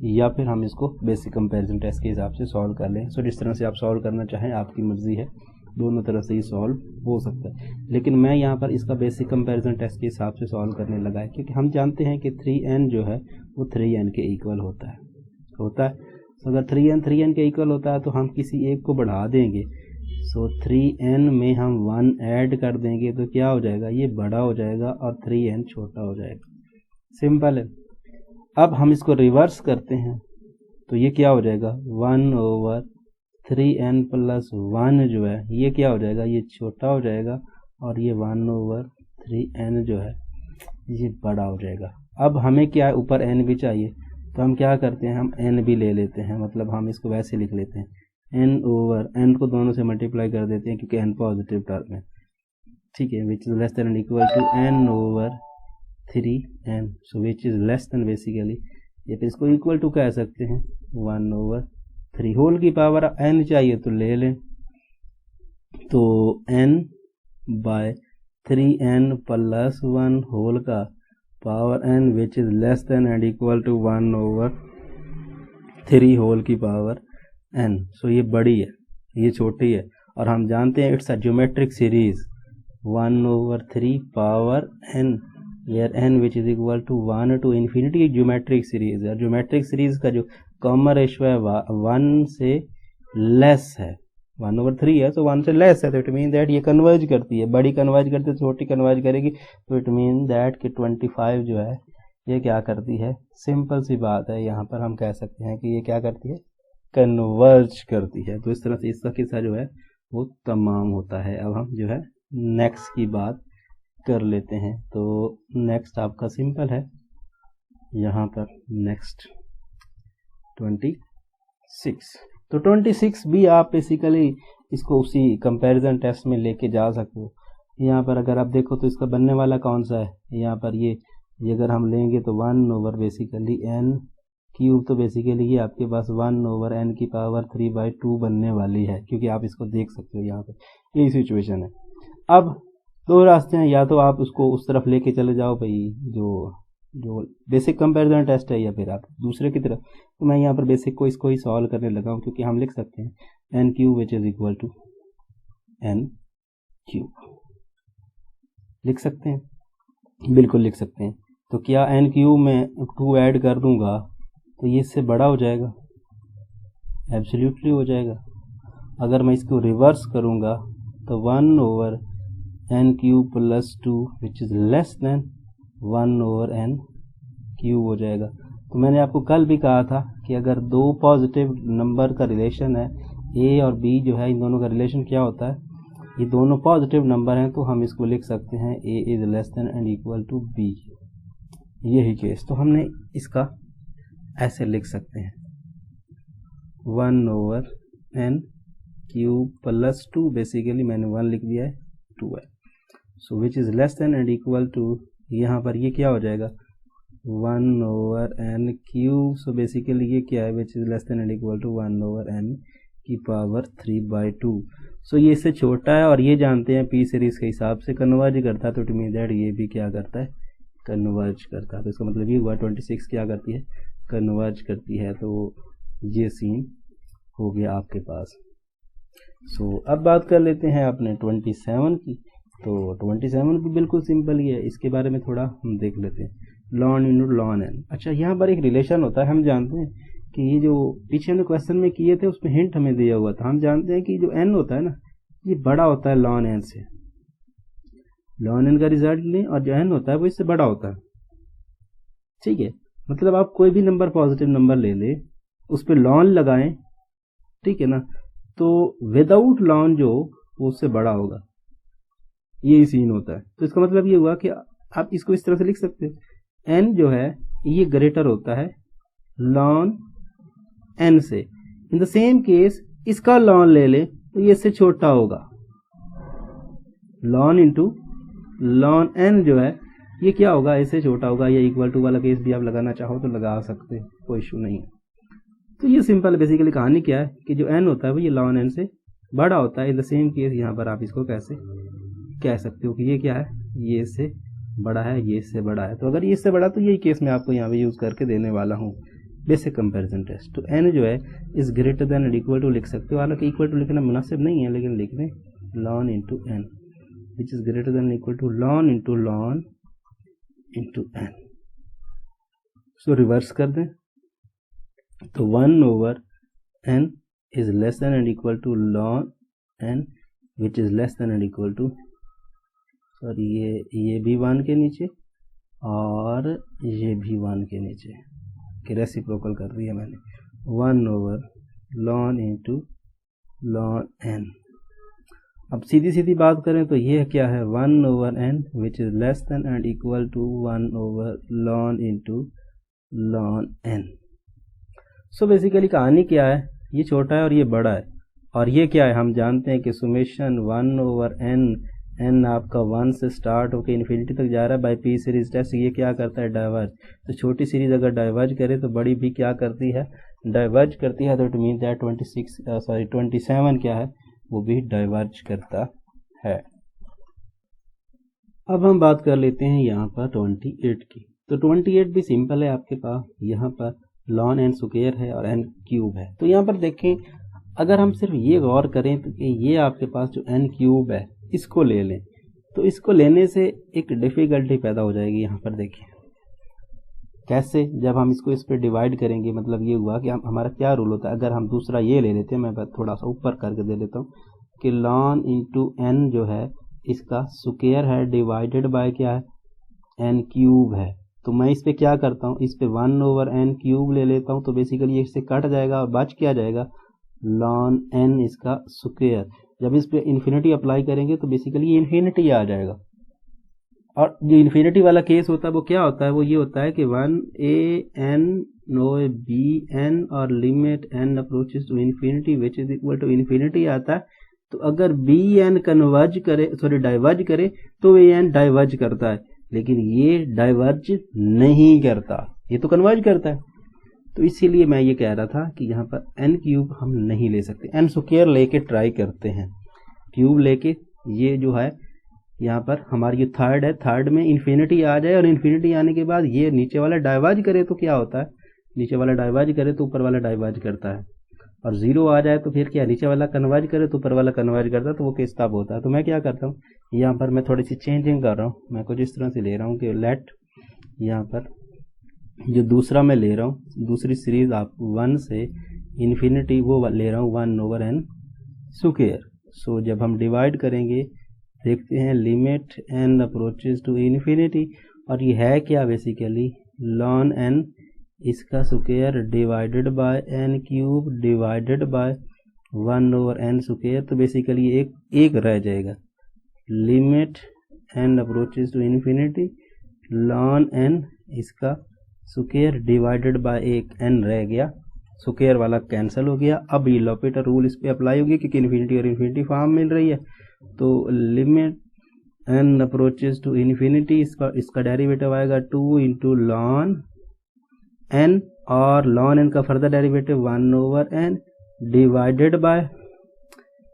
या फिर हम इसको बेसिक कंपैरिजन टेस्ट के हिसाब से सॉल्व कर लें। सो जिस तरह से आप सॉल्व करना चाहें आपकी मर्जी है, दोनों तरह से ही सॉल्व हो सकता है, लेकिन मैं यहाँ पर इसका बेसिक कंपैरिजन टेस्ट के हिसाब से सॉल्व करने लगा है क्योंकि हम जानते हैं कि 3n जो है वो 3n के इक्वल होता है। तो अगर 3n के इक्वल होता है तो हम किसी एक को बढ़ा देंगे, सो 3n में हम 1 ऐड कर देंगे तो क्या हो जाएगा, ये बड़ा हो जाएगा और 3n छोटा हो जाएगा। सिंपल है। अब हम इसको रिवर्स करते हैं तो ये क्या हो जाएगा, 1/3n + 1 जो है ये क्या हो जाएगा, ये छोटा हो जाएगा और ये 1/3n जो है ये बड़ा हो जाएगा। अब हमें क्या है, ऊपर n भी चाहिए तो हम क्या करते हैं, हम n भी ले लेते हैं, मतलब हम इसको वैसे लिख लेते हैं n को दोनों से मल्टीप्लाई कर देते हैं क्योंकि n पॉजिटिव टर्म है, ठीक है, which is less than equal to n/3n, so which is less than basically, या फिर इसको इक्वल टू कह सकते हैं 1/3 होल की पावर n चाहिए तो ले लें, तो n/3n + 1 होल का power n which is less than and equal to 1/3 whole की पावर n। सो ये बड़ी है, ये छोटी है, और हम जानते हैं it's a geometric series 1/3 power n where n which is equal to 1 to infinity geometric series है। ज्योमेट्रिक सीरीज का जो कॉमन रेशियो है 1 से लेस है, 1/3 है, सो 1 से लेस है, तो इट मीन दैट ये कन्वर्ज करती है, बड़ी कन्वर्ज करती है, छोटी कन्वर्ज करेगी, तो इट मीन दैट कि 25 जो है ये क्या करती है, सिंपल सी बात है, यहाँ पर हम कह सकते हैं कि ये क्या करती है, कन्वर्ज करती है। तो इस तरह से इसका किस्सा जो है वो तमाम होता है। अब हम जो है नेक्स्ट की बात कर लेते हैं। तो नेक्स्ट आपका सिंपल है, यहाँ पर नेक्स्ट 26। तो 26 भी आप बेसिकली इसको उसी कंपैरिजन टेस्ट में लेके जा सकते हो। यहाँ पर अगर आप देखो तो इसका बनने वाला कौन सा है, यहाँ पर ये अगर हम लेंगे तो 1 बेसिकली n क्यूब, तो बेसिकली ये आपके पास 1/n की पावर 3/2 बनने वाली है, क्योंकि आप इसको देख सकते हो यहाँ पे यही सिचुएशन है। अब दो रास्ते हैं, या तो आप उसको उस तरफ लेके चले जाओ भाई जो बेसिक कंपैरिजन टेस्ट है, या फिर आप दूसरे की तरफ। तो मैं यहाँ पर बेसिक को इसको ही सॉल्व करने लगा हूँ, क्योंकि हम लिख सकते हैं n cube which is equal to n cube, लिख सकते हैं, बिल्कुल लिख सकते हैं। तो क्या n क्यूब में 2 ऐड कर दूंगा तो ये इससे बड़ा हो जाएगा, एब्सोल्युटली हो जाएगा। अगर मैं इसको रिवर्स करूंगा तो 1 over n cube plus 2 which is less than 1 over n cube हो जाएगा। तो मैंने आपको कल भी कहा था कि अगर दो पॉजिटिव नंबर का रिलेशन है, ए और बी जो है, इन दोनों का रिलेशन क्या होता है, ये दोनों पॉजिटिव नंबर हैं, तो हम इसको लिख सकते हैं A is less than and equal to B, यही केस। तो हमने इसका ऐसे लिख सकते हैं 1 over n cube plus 2, basically मैंने 1 लिख दिया है, 2 है। So which is less than and equal to, यहाँ पर ये क्या हो जाएगा 1 over n cube. So basically ये क्या है, which is less than and equal to 1 over n की पावर 3/2। सो ये इससे छोटा है और ये जानते हैं पी सीरीज के हिसाब से कन्वर्ज करता है, तो इट मीन दैट ये भी क्या करता है, कन्वर्ज करता है। तो इसका मतलब ये हुआ 26 क्या करती है, कन्वर्ज करती है। तो ये सीन हो गया आपके पास। सो अब बात कर लेते हैं अपने 27 की। तो 27 भी बिल्कुल सिंपल ही है, इसके बारे में थोड़ा हम देख लेते हैं। Ln into ln n. अच्छा, यहाँ पर एक रिलेशन होता है, हम जानते हैं कि ये जो पीछे हमने क्वेश्चन में किए थे उसमें हिंट हमें दिया हुआ था। हम जानते हैं कि जो एन होता है ना, ये बड़ा होता है लॉन एन से। लॉन एन का रिजल्ट लें और जो एन होता है वो इससे बड़ा होता है, ठीक है। मतलब आप कोई भी नंबर पॉजिटिव नंबर ले ले, उस पर लॉन लगाएं, ठीक है ना, तो विदाउट लॉन जो वो उससे बड़ा होगा, यही सीन होता है। तो इसका मतलब ये हुआ कि आप इसको इस तरह से लिख सकते हैं, एन जो है ये ग्रेटर होता है लॉन एन से। इन द सेम केस इसका लॉन ले ले तो ये इससे छोटा होगा। लॉन इंटू लॉन एन जो है ये क्या होगा, इससे छोटा होगा। या इक्वल टू वाला केस भी आप लगाना चाहो तो लगा सकते हैं, कोई इशू नहीं है। तो ये सिंपल बेसिकली कहानी क्या है कि जो एन होता है वो ये लॉन एन से बड़ा होता है। इन द सेम केस यहाँ पर आप इसको कैसे कह सकते हो कि ये क्या है, ये इससे बड़ा है, ये इससे बड़ा है। तो अगर ये इससे बड़ा तो यही केस मैं आपको यहाँ पे यूज करके देने वाला हूँ, बेसिक कंपैरिजन टेस्ट। तो एन जो है is greater than and equal to लिख सकते हो, हालांकि इक्वल टू लिखना मुनासिब नहीं है, लेकिन लिख दें ln into n which is greater than equal to ln into n. So reverse कर दें तो 1 over n is less than and equal to ln n which is less than and equal to, sorry ये भी 1 के नीचे और ये भी 1 के नीचे, कि रेसिप्रोकल कर रही है मैंने, 1 over ln into ln n. अब सीधी सीधी बात करें तो ये क्या है 1 over n which is less than and equal to 1 over ln into ln n. So basically कहानी क्या है, ये छोटा है और ये बड़ा है, और ये क्या है, हम जानते हैं कि सुमेशन 1 ओवर एन, एन आपका 1 से स्टार्ट होकर इन्फिनिटी तक जा रहा है बाय पी सीरीज टेस्ट। ये क्या करता है, डाइवर्ज। तो छोटी सीरीज अगर डाइवर्ज करे तो बड़ी भी क्या करती है, डाइवर्ज करती है। तो इट मीन दैट 27 क्या है, वो भी डाइवर्ज करता है। अब हम बात कर लेते हैं यहाँ पर 28 की। तो 28 भी सिंपल है आपके पास, यहाँ पर लॉन एन स्क्वायर है और एन क्यूब है। तो यहाँ पर देखें, अगर हम सिर्फ ये गौर करें तो ये आपके पास जो एन क्यूब है इसको ले लें, तो इसको लेने से एक डिफिकल्टी पैदा हो जाएगी। यहाँ पर देखिए कैसे, जब हम इसको इस पर डिवाइड करेंगे, मतलब ये हुआ कि हमारा क्या रूल होता है, अगर हम दूसरा ये ले लेते हैं, मैं थोड़ा सा ऊपर करके दे देता हूँ कि लॉन इंटू एन जो है इसका स्क्वायर है डिवाइडेड बाय क्या है, एन क्यूब है। तो मैं इस पे क्या करता हूँ, इस पे 1 ओवर एन क्यूब ले लेता हूँ, तो बेसिकली इससे कट जाएगा और बच क्या जाएगा, लॉन एन इसका स्क्वायर। जब इस पे इन्फिनिटी अप्लाई करेंगे तो बेसिकली ये इन्फिनिटी आ जाएगा। और जो इन्फिनिटी वाला केस होता है वो क्या होता है, वो ये होता है कि 1 नो बी एन और limit n approaches to infinity which is equal to infinity आता है। तो अगर बी एन कन्वर्ज करे, सॉरी डाइवर्ज करे, तो ए एन डाइवर्ज करता है, लेकिन ये डाइवर्ज नहीं करता, ये तो कन्वर्ज करता है। तो इसीलिए मैं ये कह रहा था कि यहाँ पर एन क्यूब हम नहीं ले सकते, एन स्क्वायर लेके ट्राई करते हैं। क्यूब लेके ये जो है यहाँ पर हमारी ये थर्ड है, थर्ड में इन्फिनिटी आ जाए और इन्फिनिटी आने के बाद ये नीचे वाला डाइवर्ज करे तो क्या होता है, नीचे वाला डाइवर्ज करे तो ऊपर वाला डाइवर्ज करता है, और 0 आ जाए तो फिर क्या, नीचे वाला कन्वर्ज करे तो ऊपर वाला कन्वर्ज करता है, तो वो केस तब होता है। तो मैं क्या करता हूँ, यहाँ पर मैं थोड़ी सी चेंजिंग कर रहा हूँ, मैं कुछ इस तरह से ले रहा हूँ कि लेट यहाँ पर जो दूसरा मैं ले रहा हूँ, दूसरी सीरीज आप 1 से इन्फिनिटी वो ले रहा हूँ 1 ओवर एन स्क्वायर। सो जब हम डिवाइड करेंगे देखते हैं limit n approaches to infinity, और ये है क्या बेसिकली ln n इसका square divided by n cube divided by 1/n square. तो बेसिकली एक रह जाएगा limit n approaches to infinity ln n इसका स्क्वायर डिवाइडेड बाय एक n रह गया, स्क्वायर वाला कैंसिल हो गया। अब ये लॉपिटर रूल इस पे अप्लाई होगी क्योंकि इन्फिनिटी और इन्फिनिटी फॉर्म मिल रही है। तो limit n approaches to infinity इसका डेरिवेटिव आएगा 2 इंटू ln n, और ln n का further derivative 1/n divided by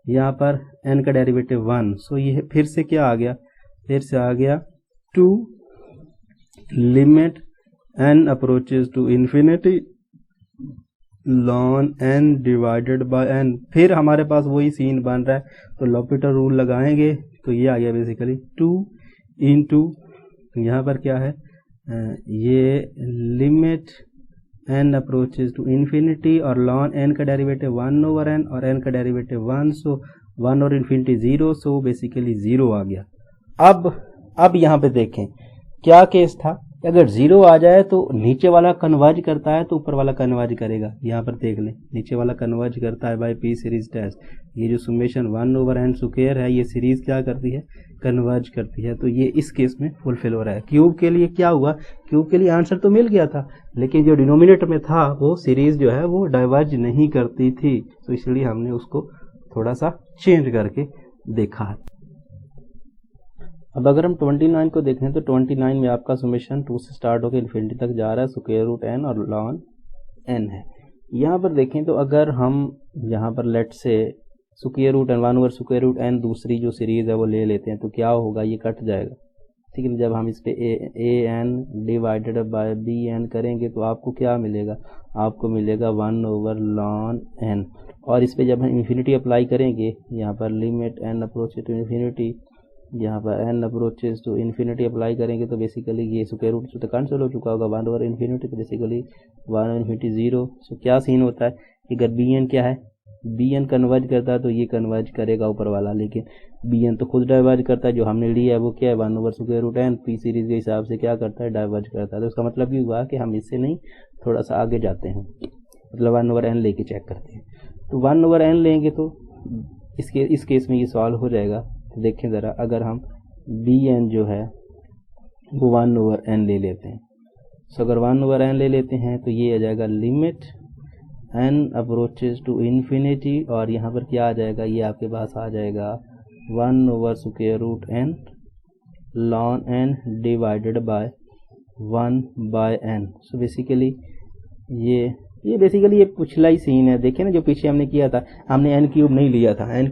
यहाँ पर n का डेरिवेटिव 1। सो ये फिर से क्या आ गया, फिर से आ गया 2 limit n approaches to infinity ln n divided by n। फिर हमारे पास वही सीन बन रहा है, तो लॉपिटर रूल लगाएंगे तो ये आ गया बेसिकली 2 इंटू यहाँ पर क्या है ये limit n approaches to infinity और ln n का डेरिवेटिव 1/n और n का डेरिवेटिव 1, सो 1 और इन्फिनिटी 0, सो बेसिकली 0 आ गया। अब यहाँ पे देखें क्या केस था, अगर 0 आ जाए तो नीचे वाला कन्वर्ज करता है तो ऊपर वाला कन्वर्ज करेगा। यहाँ पर देख लें नीचे वाला कन्वर्ज करता है बाय पी सीरीज टेस्ट। ये जो सुमेशन 1/n स्क्वायर है ये सीरीज क्या करती है, कन्वर्ज करती है। तो ये इस केस में फुलफिल हो रहा है। क्यूब के लिए क्या हुआ, क्यूब के लिए आंसर तो मिल गया था लेकिन जो डिनोमिनेटर में था वो सीरीज जो है वो डाइवर्ज नहीं करती थी, तो इसलिए हमने उसको थोड़ा सा चेंज करके देखा है। अब अगर हम 29 को देखें तो 29 में आपका समेशन 2 से स्टार्ट होकर इन्फिनिटी तक जा रहा है, स्क्वायर रूट n और ln n है। यहाँ पर देखें तो अगर हम यहाँ पर लेट से स्क्वायर रूट n 1/n दूसरी जो सीरीज है वो ले लेते हैं तो क्या होगा, ये कट जाएगा, ठीक है। जब हम इस पे a n divided by b n करेंगे तो आपको क्या मिलेगा, आपको मिलेगा 1/ln n। और इस पे जब हम इन्फिनिटी अप्लाई करेंगे यहाँ पर limit n approaches to infinity, यहाँ पर n approaches to infinity apply करेंगे तो बेसिकली ये स्क्वायर रूट तो कैंसिल हो चुका होगा 1/इन्फिनिटी, तो बेसिकली 1/इन्फिनिटी 0। सो क्या सीन होता है कि अगर bn क्या है, bn कन्वर्ज करता है तो ये कन्वर्ज करेगा ऊपर वाला, लेकिन bn तो खुद डाइवर्ज करता है, जो हमने लिया है वो क्या है 1/√n पी सीरीज के हिसाब से क्या करता है, डाइवर्ज करता है। तो उसका मतलब ये हुआ कि हम इससे नहीं थोड़ा सा आगे जाते हैं, मतलब 1/n लेके चेक करते हैं। तो 1/n लेंगे तो इस केस में ये सॉल्व हो जाएगा। तो देखें ज़रा, अगर हम bn जो है वो 1/n ले लेते हैं, सो अगर 1/n ले लेते हैं तो ये आ जाएगा limit n approaches to infinity, और यहाँ पर क्या आ जाएगा, ये आपके पास आ जाएगा 1/√n ln n divided by 1/n। So basically ये बेसिकली ये पिछला ही सीन है, देखें ना जो पीछे हमने किया था, हमने n क्यूब नहीं लिया था, n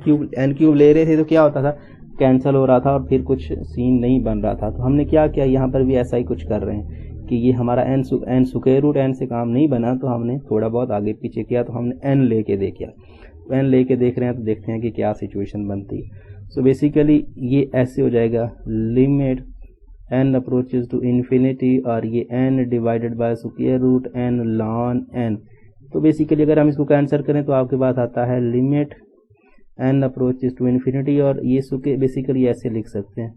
क्यूब ले रहे थे तो क्या होता था, कैंसिल हो रहा था और फिर कुछ सीन नहीं बन रहा था। तो हमने क्या किया, यहाँ पर भी ऐसा ही कुछ कर रहे हैं कि ये हमारा n स्क्वायर रूट n से काम नहीं बना, तो हमने थोड़ा बहुत आगे पीछे किया, तो हमने n लेके देखा, n लेके देख रहे हैं तो देखते हैं कि क्या सिचुएशन बनती है। सो बेसिकली ये ऐसे हो जाएगा limit n approaches to infinity और ये n divided by square root n ln n। तो बेसिकली अगर हम इसको कैंसिल करें तो आपके पास आता है limit n approaches to infinity, और ये बेसिकली ऐसे लिख सकते हैं,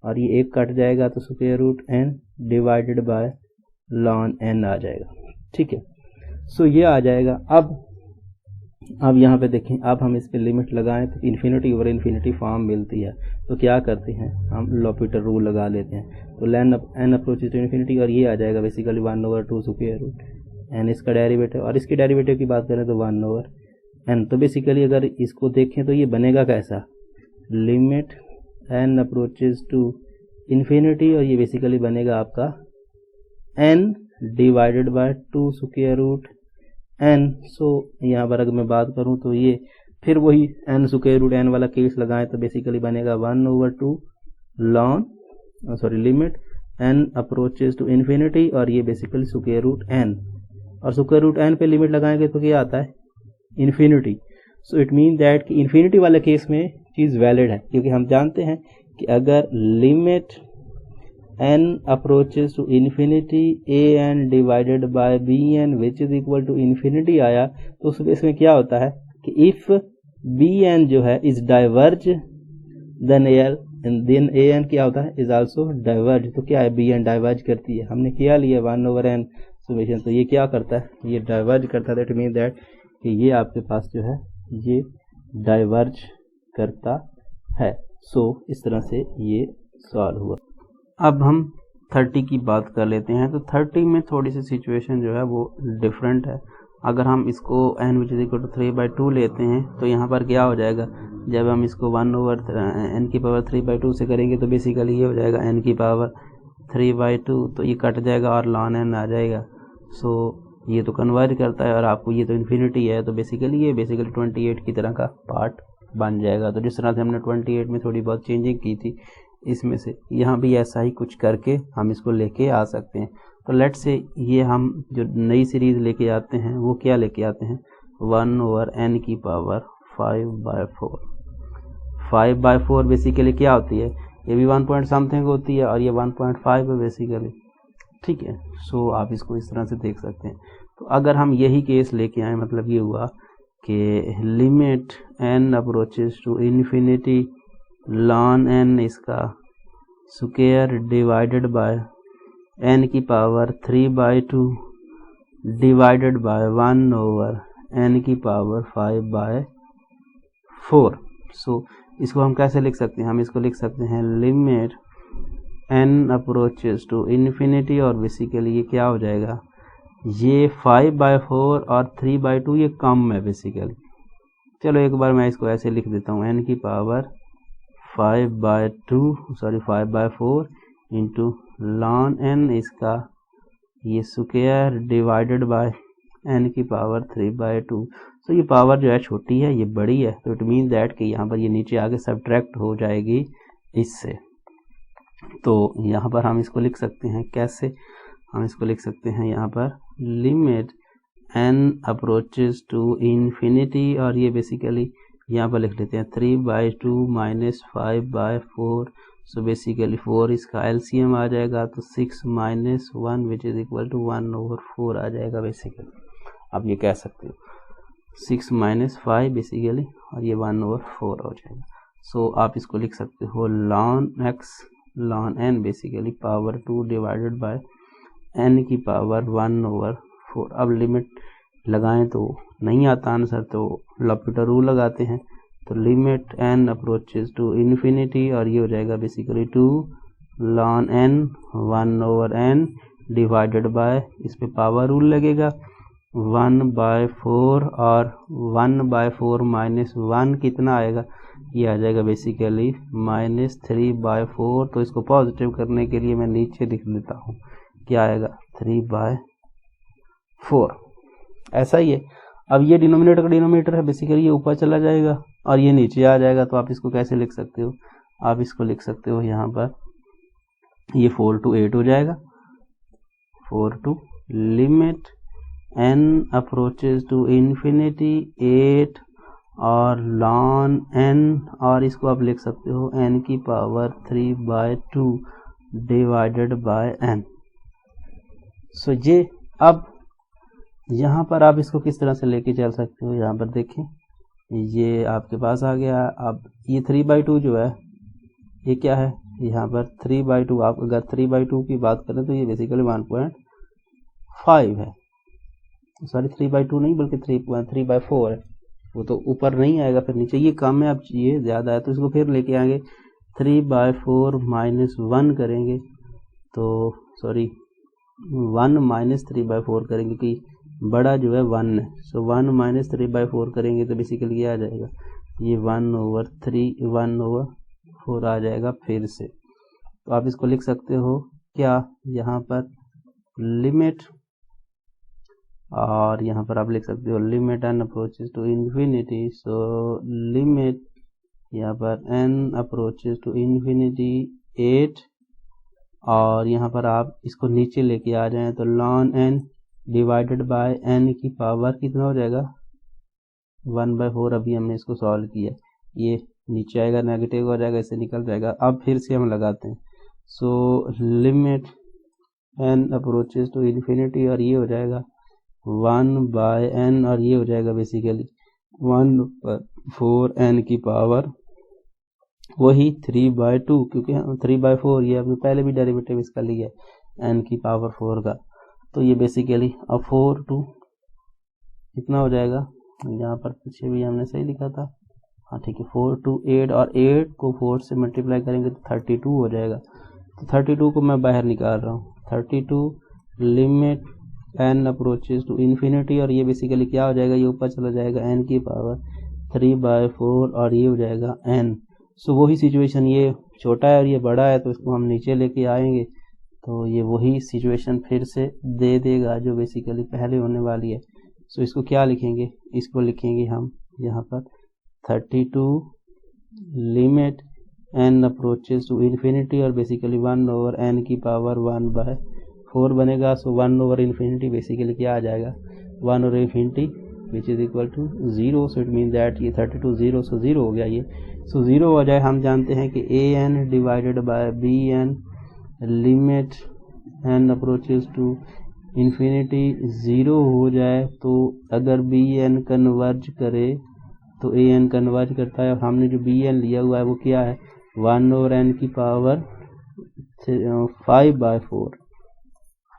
और ये एक कट जाएगा तो square root n divided by ln n आ जाएगा, ठीक है। सो ये आ जाएगा। अब यहाँ पे देखें, अब हम इस पे लिमिट लगाएं तो इन्फिनिटी ओवर इन्फिनिटी फॉर्म मिलती है, तो क्या करते हैं हम लॉपिटर रूल लगा लेते हैं। तो n अप्रोचेज टू इन्फिनिटी, और ये आ जाएगा बेसिकली 1/2 स्क्वायर रूट n इसका डेरिवेटिव, और इसके डेरिवेटिव की बात करें तो 1/n। तो बेसिकली अगर इसको देखें तो ये बनेगा कैसा, limit n approaches to infinity, और ये बेसिकली बनेगा आपका n divided by 2 square root n। So यहाँ पर अगर मैं बात करूँ तो ये फिर वही n स्क्वायर रूट n वाला केस लगाएं तो बेसिकली बनेगा 1/2 limit n approaches to infinity, और ये बेसिकली स्क्वायर रूट n, और स्क्वायर रूट n पे लिमिट लगाएंगे तो क्या आता है, infinity. So it mean that कि इन्फिनिटी वाले केस में चीज़ वैलिड है, क्योंकि हम जानते हैं कि अगर limit n approaches to infinity an divided by bn which is equal to infinity आया, तो उस केस में क्या होता है कि इफ़ बी एन जो है is diverge then a n क्या होता है इज आल्सो डाइवर्ज। तो क्या है बी एन डाइवर्ज करती है, हमने क्या लिया 1/n समेशन, तो ये क्या करता है ये डाइवर्ज करता है। दैट मीन दैट कि ये आपके पास जो है ये डाइवर्ज करता है। सो इस तरह से ये सॉल्व हुआ। अब हम 30 की बात कर लेते हैं। तो 30 में थोड़ी सी सिचुएशन जो है वो डिफरेंट है। अगर हम इसको n which is equal to 3/2 लेते हैं तो यहाँ पर क्या हो जाएगा, जब हम इसको 1/n की पावर 3/2 से करेंगे तो बेसिकली ये हो जाएगा n की पावर 3/2, तो ये कट जाएगा और ln n आ जाएगा। सो ये तो कन्वर्ज करता है और आपको ये तो इन्फिनिटी है, तो बेसिकली ये 28 की तरह का पार्ट बन जाएगा। तो जिस तरह से हमने 28 में थोड़ी बहुत चेंजिंग की थी, इसमें से यहाँ भी ऐसा ही कुछ करके हम इसको लेके आ सकते हैं। तो लेट से ये हम जो नई सीरीज लेके आते हैं वो क्या लेके आते हैं 1/n की पावर 5/4। 5/4 बेसिकली क्या होती है, ये भी 1 पॉइंट समथिंग होती है और ये 1.5 है बेसिकली, ठीक है। सो आप इसको इस तरह से देख सकते हैं। तो अगर हम यही केस लेके आए, मतलब ये हुआ कि limit n approaches to infinity ln n इसका स्क्वायर डिवाइडेड बाय n की पावर 3/2 डिवाइडेड बाय 1/n की पावर 5/4। सो इसको हम कैसे लिख सकते हैं, हम इसको लिख सकते हैं limit n approaches to infinity, और बेसिकली ये क्या हो जाएगा, ये 5/4 और 3/2 ये कम है बेसिकली। चलो एक बार मैं इसको ऐसे लिख देता हूँ, n की पावर 5/4 इंटू ln n इसका ये स्क्वायर डिवाइडेड बाय n की पावर 3/2। तो ये पावर जो है छोटी है, ये बड़ी है, तो इट मीन दैट कि यहाँ पर ये नीचे आगे सब्ट्रैक्ट हो जाएगी इससे। तो यहाँ पर हम इसको लिख सकते हैं कैसे, हम इसको लिख सकते हैं यहाँ पर limit n approaches to infinity, और ये बेसिकली यहाँ पर लिख लेते हैं 3/2 माइनस 5/4। सो बेसिकली 4 इसका एलसीएम आ जाएगा, तो 6 - 1 विच इज इक्वल टू 1/4 आ जाएगा बेसिकली। आप ये कह सकते हो 6 - 5 बेसिकली, और ये 1/4 हो जाएगा। सो आप इसको लिख सकते हो ln x ln n basically power 2 divided by n की पावर 1/4। अब लिमिट लगाएं तो नहीं आता आंसर, तो लॉपिटर रूल लगाते हैं। तो limit n approaches to infinity, और ये हो जाएगा basically 2 ln n 1/n divided by, इस पे पावर रूल लगेगा 1/4, और 1/4 माइनस 1 कितना आएगा, ये आ जाएगा बेसिकली -3/4। तो इसको पॉजिटिव करने के लिए मैं नीचे लिख देता हूँ, क्या आएगा 3/4, ऐसा ही है। अब ये डिनोमिनेटर का डिनोमिनेटर है, बेसिकली ये ऊपर चला जाएगा और ये नीचे आ जाएगा। तो आप इसको कैसे लिख सकते हो, आप इसको लिख सकते हो यहाँ पर ये 4 to 8 हो जाएगा, 4 to limit n approaches to infinity 8 और ln n, और इसको आप लिख सकते हो n की power 3/2 divided by n। So ये अब यहाँ पर आप इसको किस तरह से लेके चल सकते हो, यहाँ पर देखें ये आपके पास आ गया। अब ये 3/2 जो है ये क्या है, यहाँ पर 3/2, आप अगर 3/2 की बात करें तो ये बेसिकली 1.5 है, सॉरी 3/2 नहीं बल्कि 3/4 है। वो तो ऊपर नहीं आएगा, फिर नीचे ये कम है, अब ये ज़्यादा है तो इसको फिर लेके आएंगे 3/4 माइनस 1 करेंगे, तो सॉरी 1 माइनस 3/4 करेंगे कि बड़ा जो है 1 है। सो 1 माइनस 3/4 करेंगे तो बेसिकली ये आ जाएगा, ये 1/4 आ जाएगा फिर से। तो आप इसको लिख सकते हो क्या, यहाँ पर लिमिट, और यहाँ पर आप लिख सकते हो limit n approaches to infinity. So limit यहाँ पर n अप्रोचेस टू इन्फिनिटी 8, और यहाँ पर आप इसको नीचे लेके आ जाएं तो ln n divided by n की पावर कितना हो जाएगा 1/4। अभी हमने इसको सॉल्व किया, ये नीचे आएगा नेगेटिव हो जाएगा, इससे निकल जाएगा। अब फिर से हम लगाते हैं, so limit n approaches to infinity, और ये हो जाएगा 1/n, और ये हो जाएगा बेसिकली 1/4 n की पावर वही 3/2, क्योंकि 3/4 ये आपने पहले भी डेरिवेटिव इसका लिया है n की पावर 4 का। तो ये बेसिकली अब 4 टू कितना हो जाएगा, यहाँ पर पीछे भी हमने सही लिखा था, हाँ ठीक है, 4 to 8, और 8 को 4 से मल्टीप्लाई करेंगे तो 32 हो जाएगा। तो 32 को मैं बाहर निकाल रहा हूँ, 32 limit n approaches to infinity, और ये बेसिकली क्या हो जाएगा, ये ऊपर चला जाएगा n की पावर 3/4 और ये हो जाएगा n। सो वही सिचुएशन, ये छोटा है और ये बड़ा है तो इसको हम नीचे लेके आएंगे तो ये वही सिचुएशन फिर से दे देगा जो बेसिकली पहले होने वाली है। सो इसको क्या लिखेंगे, इसको लिखेंगे हम यहाँ पर 32 limit n approaches to infinity, और बेसिकली 1/n की पावर 1/4 बनेगा। सो 1/infinity बेसिकली क्या आ जाएगा, 1/infinity which is equal to 0। So it mean that ये 32 0, सो 0 हो गया ये। सो 0 हो जाए, हम जानते हैं कि an divided by bn limit n approaches to infinity 0 हो जाए, तो अगर bn कन्वर्ज करे तो an कन्वर्ज करता है, और हमने जो bn लिया हुआ है वो क्या है, 1/n की पावर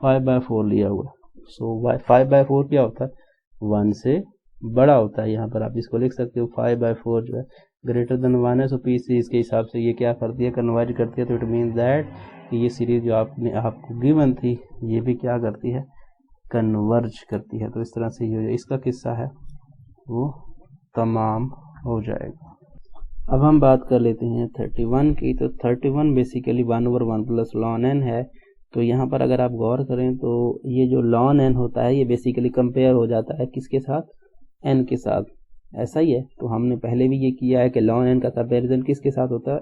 5/4 लिया हुआ है। सो 5/4 क्या होता है, 1 से बड़ा होता है। यहाँ पर आप इसको लिख सकते हो 5/4 जो है ग्रेटर देन 1 है। सो पी सीरीज के हिसाब से ये क्या करती है, कन्वर्ज करती है। तो इट मीन दैट ये सीरीज जो आपको गिवन थी ये भी क्या करती है, कन्वर्ज करती है। तो इस तरह से ये इसका किस्सा है वो तमाम हो जाएगा। अब हम बात कर लेते हैं 31 की। तो 31 बेसिकली 1/1 प्लस ln n है। तो यहाँ पर अगर आप गौर करें तो ये जो ln n होता है ये बेसिकली कंपेयर हो जाता है किसके साथ, n के साथ, ऐसा ही है। तो हमने पहले भी ये किया है कि ln n का कंपेरिजन किसके साथ होता है,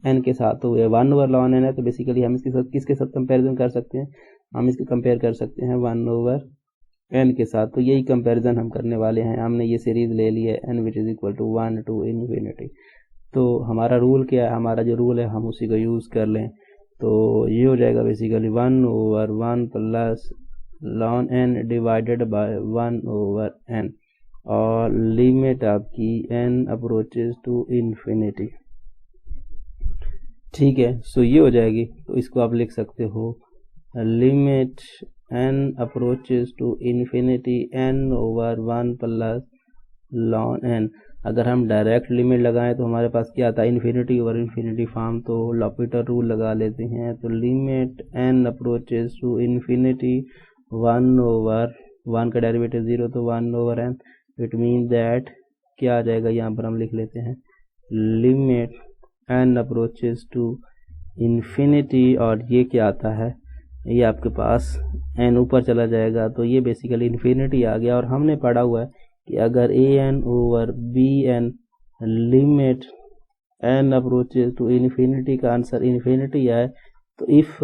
n के साथ। तो ये 1/ln n है, तो बेसिकली हम इसके साथ किसके साथ कंपेरिजन कर सकते हैं, हम इसको कंपेयर कर सकते हैं 1/n के साथ। तो यही कंपेरिजन हम करने वाले हैं। हमने ये सीरीज ले ली है n which is equal to 1 to infinity। तो हमारा रूल क्या है, हमारा जो रूल है हम उसी को यूज़ कर लें। तो ये हो जाएगा basically 1/1 plus ln n divided by 1/n, और लिमिट आपकी n अप्रोचेस टू इन्फिनिटी, ठीक है। सो ये हो जाएगी। तो इसको आप लिख सकते हो limit n approaches to infinity n/1 plus ln n। अगर हम डायरेक्ट लिमिट लगाएं तो हमारे पास क्या आता है, इन्फिनिटी ओवर इन्फिनिटी फॉर्म। तो लॉपिटर रूल लगा लेते हैं। तो limit n approaches to infinity 1/1 का डेरिवेटिव 0, तो 1/n। इट मीन दैट क्या आ जाएगा, यहाँ पर हम लिख लेते हैं limit n approaches to infinity, और ये क्या आता है, ये आपके पास n ऊपर चला जाएगा तो ये बेसिकली इन्फिनिटी आ गया। और हमने पढ़ा हुआ है कि अगर an over bn limit n approaches to infinity का आंसर इन्फिनिटी आए, तो इफ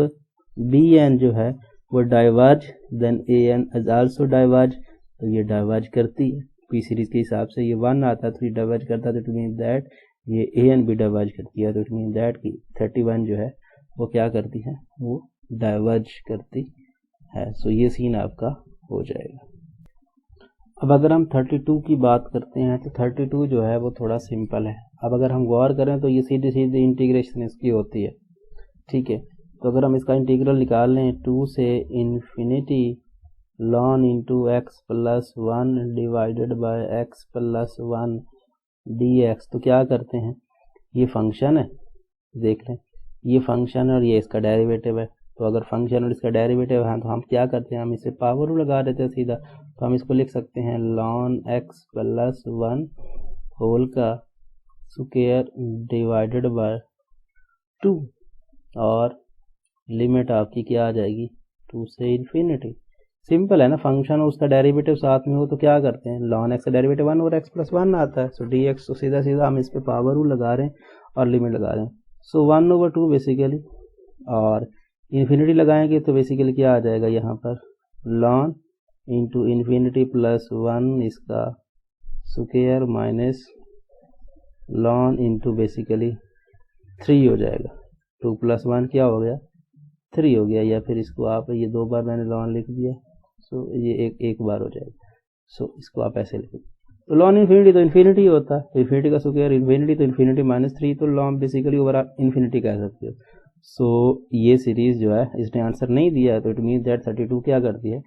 bn जो है वो diverge then an is also diverge. तो ये डाइवर्ज करती है, पी सीरीज के हिसाब से ये 1 आता है तो ये डाइवर्ज करता है। तो इट मीन दैट ये an भी डाइवर्ज करती है। तो इट मीन दैट की 31 जो है वो क्या करती है, वो डाइवर्ज करती है। सो ये सीन आपका हो जाएगा। अब अगर हम 32 की बात करते हैं तो 32 जो है वो थोड़ा सिंपल है। अब अगर हम गौर करें तो ये सीधी सीधी इंटीग्रेशन इसकी होती है, ठीक है। तो अगर हम इसका इंटीग्रल निकाल लें 2 से infinity ln into x plus 1 divided bye x plus 1 dx, तो क्या करते हैं, ये फंक्शन है, देख लें ये फंक्शन है और ये इसका डेरिवेटिव है। तो अगर फंक्शन और इसका डेरिवेटिव है तो हम क्या करते हैं, हम इसे पावर लगा देते हैं सीधा। तो हम इसको लिख सकते हैं ln x प्लस 1 होल का स्क्वायर डिवाइडेड बाय 2, और लिमिट आपकी क्या आ जाएगी 2 से इन्फिनिटी। सिंपल है ना, फंक्शन और उसका डेरिवेटिव साथ में हो तो क्या करते हैं, ln x का डेरिवेटिव 1 और x प्लस 1 आता है। सो dx, तो सीधा सीधा हम इस पे पावर लगा रहे हैं और लिमिट लगा रहे हैं। सो 1/2 बेसिकली, और इन्फिनिटी लगाएंगे तो बेसिकली क्या आ जाएगा यहाँ पर ln इंटू इन्फिनिटी प्लस 1 इसका square minus ln into basically 3 हो जाएगा। 2 + 1 क्या हो गया 3 हो गया, या फिर इसको आप ये 2 बार मैंने ln लिख दिया, सो ये एक बार हो जाएगा। सो इसको आप ऐसे लिख, तो लॉन इन्फिनिटी तो इन्फिनिटी होता है, इन्फिनिटी का स्क्वायर इन्फिनिटी, तो इन्फिनिटी -3, तो लॉन बेसिकली ओवर इन्फिनिटी कह सकते हो। सो ये सीरीज जो है इसने आंसर नहीं दिया है, तो इट मीन दैट 32 क्या करती है,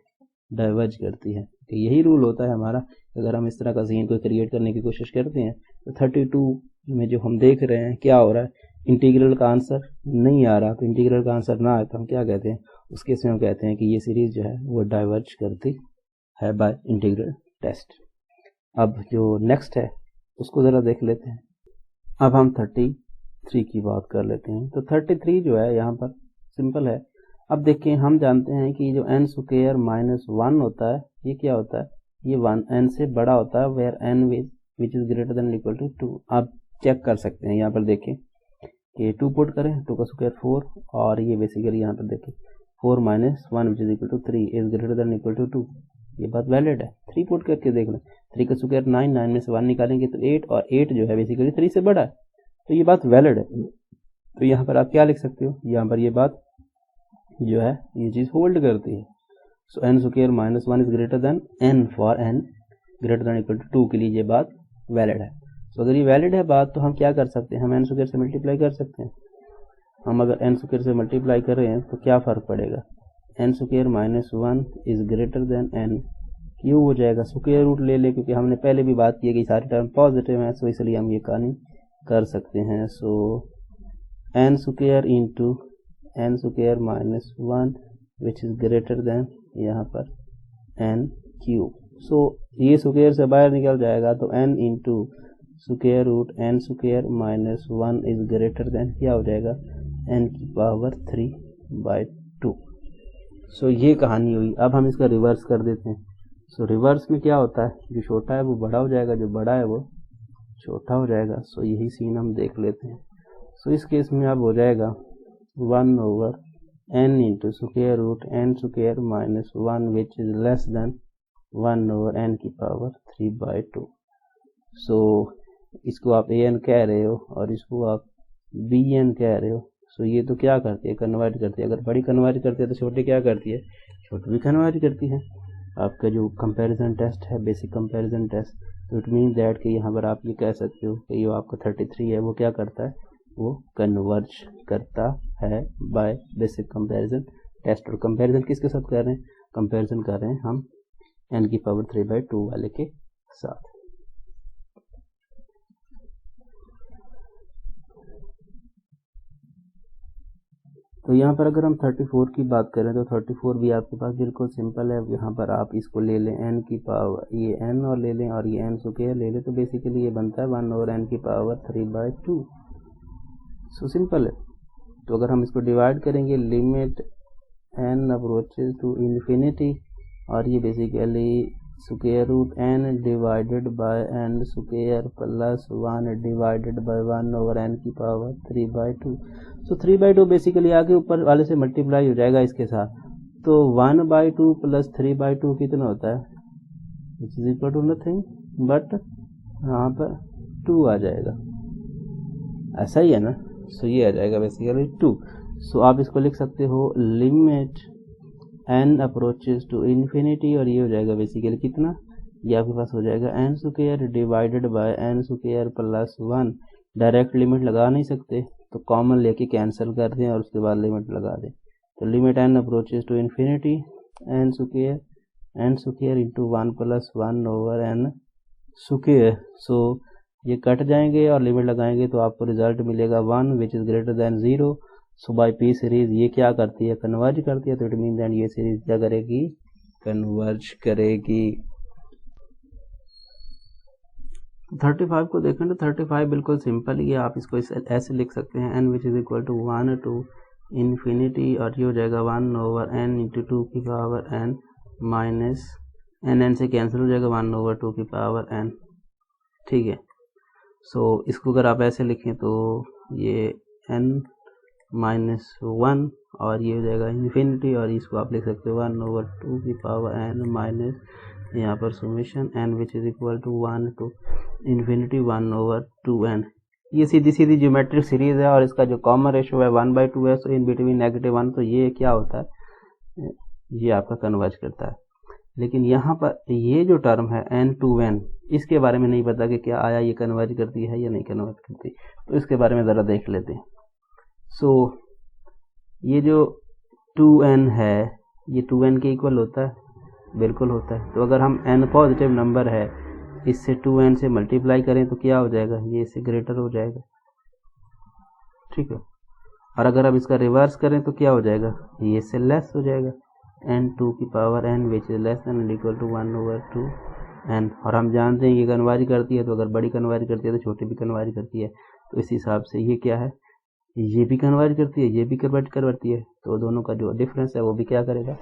डाइवर्ज करती है। तो यही रूल होता है हमारा, अगर हम इस तरह का सीन को क्रिएट करने की कोशिश करते हैं तो 32 में जो हम देख रहे हैं क्या हो रहा है, इंटीग्रल का आंसर नहीं आ रहा, तो इंटीग्रल का आंसर ना आए तो हम क्या कहते हैं, उस केस में हम कहते हैं कि ये सीरीज जो है वो डाइवर्ज करती है बाय इंटीग्रल टेस्ट। अब जो नेक्स्ट है उसको ज़रा देख लेते हैं। अब हम 33 की बात कर लेते हैं। तो 33 जो है यहाँ पर सिंपल है। अब देखिए हम जानते हैं कि जो n स्क्वायर -1 होता है ये क्या होता है, ये 1 n से बड़ा होता है, where n which is greater than equal to 2। आप चेक कर सकते हैं यहाँ पर देखें कि 2 पुट करें, 2 का स्क्वायर 4, और ये बेसिकली यहाँ पर देखें 4 - 1 which is equal to 3 is greater than equal to 2। ये बात वैलिड है। 3 पुट करके देख लें, 3 का स्क्वायर 9, 9 में से 1 निकालेंगे तो 8, और 8 जो है बेसिकली 3 से बड़ा है, तो ये बात वैलिड है। तो यहाँ पर आप क्या लिख सकते हो, यहाँ पर ये बात जो है ये चीज़ होल्ड करती है। So n square -1 is greater than n for n greater than equal to 2 के लिए ये बात वैलिड है। सो अगर ये वैलिड है बात, तो हम क्या कर सकते हैं, हम n स्क्वायर से मल्टीप्लाई कर सकते हैं। हम अगर n स्क्वायर से मल्टीप्लाई कर रहे हैं तो क्या फ़र्क पड़ेगा, n square -1 is greater than n क्यों हो जाएगा, स्क्वायर रूट ले ले, क्योंकि हमने पहले भी बात की है कि सारी टर्म पॉजिटिव हैं, सो इसलिए हम ये कहानी कर सकते हैं। सो n square into n square -1 which is greater than यहाँ पर n क्यूब। सो ये स्क्वायर से बाहर निकल जाएगा, तो n into square root n square -1 is greater than क्या हो जाएगा, n की पावर 3/2। सो ये कहानी हुई। अब हम इसका रिवर्स कर देते हैं। सो रिवर्स में क्या होता है, जो छोटा है वो बड़ा हो जाएगा, जो बड़ा है वो छोटा हो जाएगा। सो यही सीन हम देख लेते हैं। सो इस केस में अब हो जाएगा 1/n into square root n square -1 which is less than 1/n की पावर 3/2। सो इसको आप an कह रहे हो और इसको आप bn कह रहे हो। सो ये तो क्या करती है, कन्वर्ट करती है। अगर बड़ी कन्वर्ट करती है तो छोटी क्या करती है, छोटी भी कन्वर्ट करती है। आपका जो कंपैरिजन टेस्ट है, बेसिक कंपैरिजन टेस्ट, तो इट मीन दैट कि यहाँ पर आप ये कह सकते हो कि जो आपका 33 है वो क्या करता है, वो कन्वर्ज करता है बाय बेसिक कंपैरिजन टेस्ट। और कंपैरिजन किसके साथ कर रहे हैं, कंपैरिजन कर रहे हैं हम n की पावर 3/2 वाले के साथ। तो यहाँ पर अगर हम 34 की बात करें तो 34 भी आपके पास बिल्कुल सिंपल है। यहाँ पर आप इसको ले लें n की पावर, ये n और ले लें, और ये n स्क्वायर ले लें, तो बेसिकली ये बनता है 1/n की पावर 3/2। सो सिंपल है। तो अगर हम इसको डिवाइड करेंगे, limit n approaches to infinity, और ये basically square root n divided by n square plus 1 divided by 1/n की पावर 3/2। सो 3/2 बेसिकली आगे ऊपर वाले से मल्टीप्लाई हो जाएगा इसके साथ, तो 1/2 प्लस 3/2 कितना होता है, which is equal to nothing but यहाँ पर 2 आ जाएगा, ऐसा ही है ना। सो ये आ जाएगा बेसिकली 2। सो आप इसको लिख सकते हो limit n approaches to infinity, और ये हो जाएगा बेसिकली कितना, ये आपके पास हो जाएगा n square divided by n square plus 1। Direct limit लगा नहीं सकते तो कॉमन लेके कैंसिल कर दें और उसके बाद लिमिट लगा दें। तो limit n approaches to infinity n square into 1 plus 1/n square. So ये कट जाएंगे और लिमिट लगाएंगे तो आपको रिजल्ट मिलेगा 1 which is greater than 0। So by P series ये क्या करती है, कन्वर्ज करती है। तो इट मीन दैट ये सीरीज क्या करेगी, कन्वर्ज करेगी। 35 को देखें तो 35 बिल्कुल सिंपल ही है। आप इसको ऐसे लिख सकते हैं, n which is equal to 1 to infinity, और ये हो जाएगा 1/n इंटू 2 की पावर n माइनस n से कैंसिल हो जाएगा 1/2 की पावर n। ठीक है। सो इसको अगर आप ऐसे लिखें तो ये n -1 और ये हो जाएगा इन्फिनिटी, और इसको आप लिख सकते हो 1/2 की पावर n माइनस यहाँ पर summation n which is equal to 1 to infinity 1/2n। ये सीधी सीधी ज्योमेट्रिक सीरीज है और इसका जो कॉमन रेशो है 1/2 है। सो इन बिटवीन -1, तो ये क्या होता है, ये आपका कन्वर्ज करता है। लेकिन यहाँ पर ये जो टर्म है n to n, इसके बारे में नहीं पता कि क्या आया ये कन्वर्ज करती है या नहीं कन्वर्ज करती, तो इसके बारे में ज़रा देख लेते हैं। सो ये जो 2n है ये 2n के इक्वल होता है, बिल्कुल होता है। तो अगर हम n पॉजिटिव नंबर है इससे 2n से मल्टीप्लाई करें तो क्या हो जाएगा, ये इससे ग्रेटर हो जाएगा, ठीक है। और अगर हम इसका रिवर्स करें तो क्या हो जाएगा, ये इससे लेस हो जाएगा, n2 की power n which is less than equal to 1/2n। और हम जानते हैं ये कन्वर्ज करती है, तो अगर बड़ी कन्वर्ज करती है तो छोटी भी कन्वर्ज करती है। तो इस हिसाब से ये क्या है, ये भी कन्वर्ज करती है, ये भी कन्वर्ज करती है, तो दोनों का जो डिफरेंस है वो भी क्या करेगा,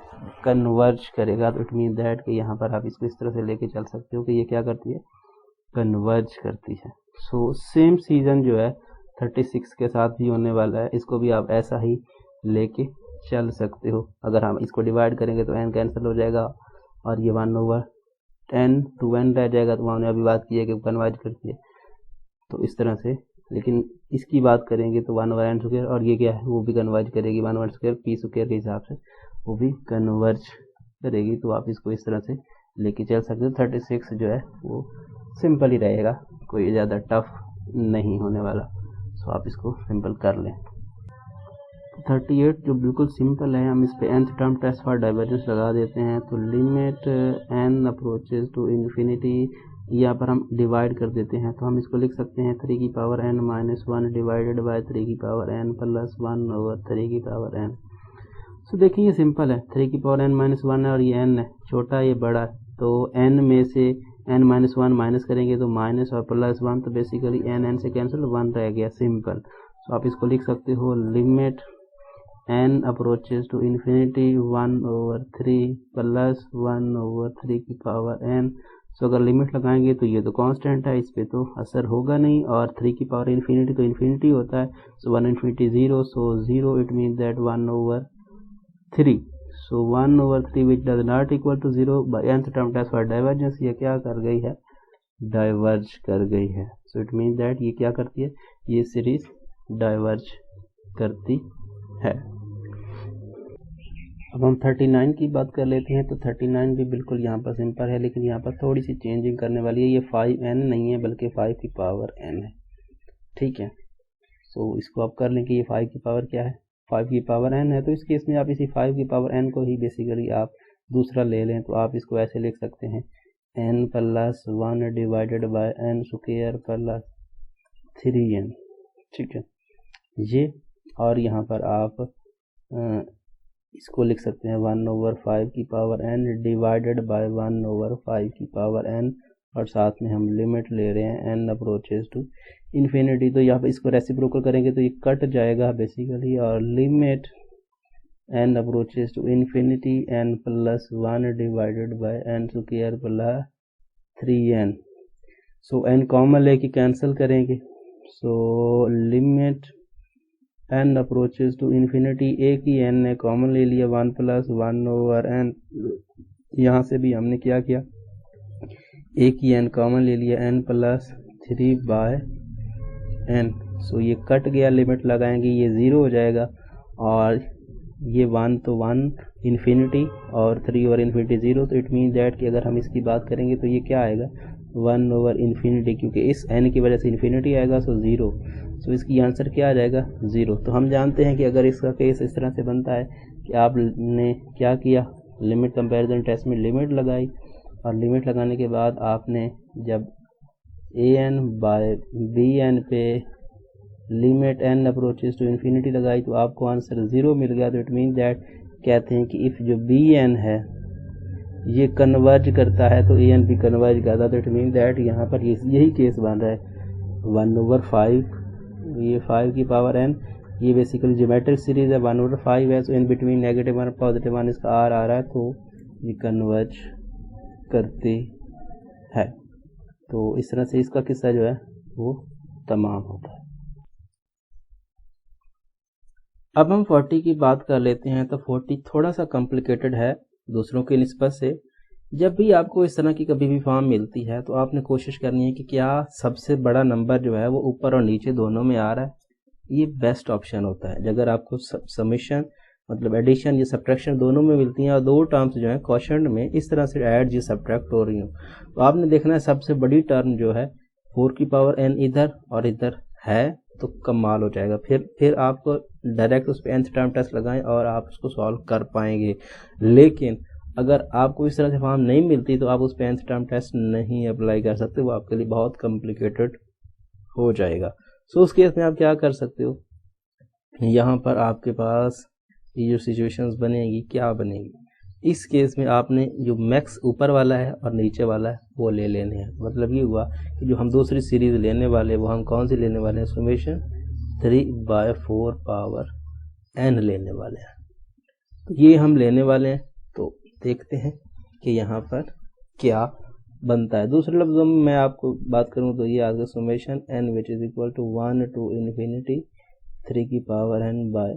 कन्वर्ज करेगा। तो इट मीन दैट कि यहाँ पर आप इसको इस तरह से लेके चल सकते हो कि ये क्या करती है, कन्वर्ज करती है। सो सेम सीजन जो है 36 के साथ भी होने वाला है, इसको भी आप ऐसा ही लेके चल सकते हो। अगर हम इसको डिवाइड करेंगे तो n कैंसिल हो जाएगा और ये 1/10 2n रह जाएगा। तो हमने अभी बात की है कि कन्वर्ज करती है, तो इस तरह से। लेकिन इसकी बात करेंगे तो 1/n², और ये क्या है, वो भी कन्वर्ज करेगी 1/2 p² के हिसाब से, वो भी कन्वर्ज करेगी। तो आप इसको इस तरह से लेके चल सकते हो। 36 जो है वो सिंपल ही रहेगा, कोई ज़्यादा टफ नहीं होने वाला। सो आप इसको सिंपल कर लें। 38 जो बिल्कुल सिंपल है, हम इस पे nth term test for divergence लगा देते हैं। तो limit n approaches to infinity, यहाँ पर हम डिवाइड कर देते हैं। तो हम इसको लिख सकते हैं 3 की पावर n - 1 डिवाइडेड बाय 3 की पावर n प्लस 1/3 की पावर n। तो देखिए ये सिंपल है, 3 की पावर n - 1 है और ये n है, छोटा ये बड़ा है। तो n में से n - 1 माइनस करेंगे तो माइनस और प्लस 1, तो बेसिकली n से कैंसिल 1 रह गया, सिंपल। तो आप इसको लिख सकते हो limit n approaches to infinity 1/3 plus 1/3 की पावर n। सो अगर लिमिट लगाएंगे तो ये तो कांस्टेंट है, इस पे तो असर होगा नहीं, और 3 की पावर इन्फिनिटी तो इन्फिनिटी होता है। So 1 × 0, so 0, it mean that 1/3। So 1/3 which does not equal to 0 by nth term test for divergence, ये क्या कर गई है, डाइवर्ज कर गई है। सो इट मीन दैट ये क्या करती है, ये सीरीज डाइवर्ज करती है। अब हम 39 की बात कर लेते हैं। तो 39 भी बिल्कुल यहाँ पर सिंपल है, लेकिन यहाँ पर थोड़ी सी चेंजिंग करने वाली है। ये 5n नहीं है बल्कि 5 की पावर n है, ठीक है। सो इसको आप कर लें कि ये 5 की पावर क्या है, 5 की पावर n है। तो इस केस में आप इसी 5 की पावर n को ही बेसिकली आप दूसरा ले लें। तो आप इसको ऐसे लिख सकते हैं n + 1 divided by n² plus 3n, ठीक है ये। और यहाँ पर आप इसको लिख सकते हैं 1/5 की पावर n डिवाइडेड बाय 1/5 की पावर n, और साथ में हम लिमिट ले रहे हैं n अप्रोचेज टू इन्फिनिटी। तो यहाँ पर इसको रेसिप्रोकल करेंगे तो ये कट जाएगा बेसिकली, और limit n approaches to infinity n + 1 divided by n² plus 3n। So n common लेके कैंसिल करेंगे। So limit n approaches to infinity, एक ही n ने कॉमन ले लिया 1 + 1/n। यहाँ से भी हमने क्या किया, एक ही n कॉमन ले लिया n + 3/n। सो ये कट गया, लिमिट लगाएंगे ये 0 हो जाएगा, और ये 1 तो 1 इन्फिनिटी और 3 और इन्फिनिटी 0। तो इट मीन दैट कि अगर हम इसकी बात करेंगे तो ये क्या आएगा 1/इन्फिनिटी, क्योंकि इस n की वजह से इन्फिनिटी आएगा, सो 0। सो इसकी आंसर क्या आ जाएगा 0। तो हम जानते हैं कि अगर इसका केस इस तरह से बनता है कि आपने क्या किया, लिमिट कंपैरिजन टेस्ट में लिमिट लगाई, और लिमिट लगाने के बाद आपने जब an बाय bn पे limit n approaches to infinity लगाई तो आपको आंसर 0 मिल गया। तो इट मीन दैट कहते हैं कि इफ़ जो bn है ये कन्वर्ज करता है तो an भी कन्वर्ज करता है। तो इट मीन दैट यहाँ पर यही केस बन रहा है 1/5, ये 5 की पावर n, ये बेसिकली ज्योमेट्रिक सीरीज है 1/5 है। सो इन बिटवीन -1 +1 इसका r आ रहा है, तो ये कन्वर्ज करती है। तो इस तरह से इसका किस्सा जो है वो तमाम होता है। अब हम 40 की बात कर लेते हैं। तो 40 थोड़ा सा कॉम्प्लिकेटेड है दूसरों की निस्बत से। जब भी आपको इस तरह की कभी भी फॉर्म मिलती है तो आपने कोशिश करनी है कि क्या सबसे बड़ा नंबर जो है वो ऊपर और नीचे दोनों में आ रहा है। ये बेस्ट ऑप्शन होता है। अगर आपको समेशन मतलब एडिशन या सब्ट्रैक्शन दोनों में मिलती हैं, और दो टर्म्स जो है क्वोशंट में इस तरह से ऐड या सब्ट्रैक्ट हो रही हो। तो आपने देखना है सबसे बड़ी टर्म जो है 4 की पावर n इधर और इधर है तो कमाल हो जाएगा। फिर आपको डायरेक्ट उस पर nth टर्म टेस्ट लगाएं और आप उसको सॉल्व कर पाएंगे। लेकिन अगर आपको इस तरह से फॉर्म नहीं मिलती तो आप उस पर nth टर्म टेस्ट नहीं अप्लाई कर सकते, वो आपके लिए बहुत कॉम्प्लिकेटेड हो जाएगा। सो उस केस में आप क्या कर सकते हो, यहाँ पर आपके पास ये जो सिचुएशंस बनेगी क्या बनेगी, इस केस में आपने जो मैक्स ऊपर वाला है और नीचे वाला है वो ले लेने हैं। मतलब ये हुआ कि जो हम दूसरी सीरीज लेने वाले वो हम कौन सी लेने वाले हैं, सुमेशन 3/4 पावर n लेने वाले हैं। तो ये हम लेने वाले हैं, तो देखते हैं कि यहाँ पर क्या बनता है। दूसरे लफ्ज़ों में मैं आपको बात करूँ तो ये आ गया summation n which is equal to 1 to infinity 3 की पावर n बाय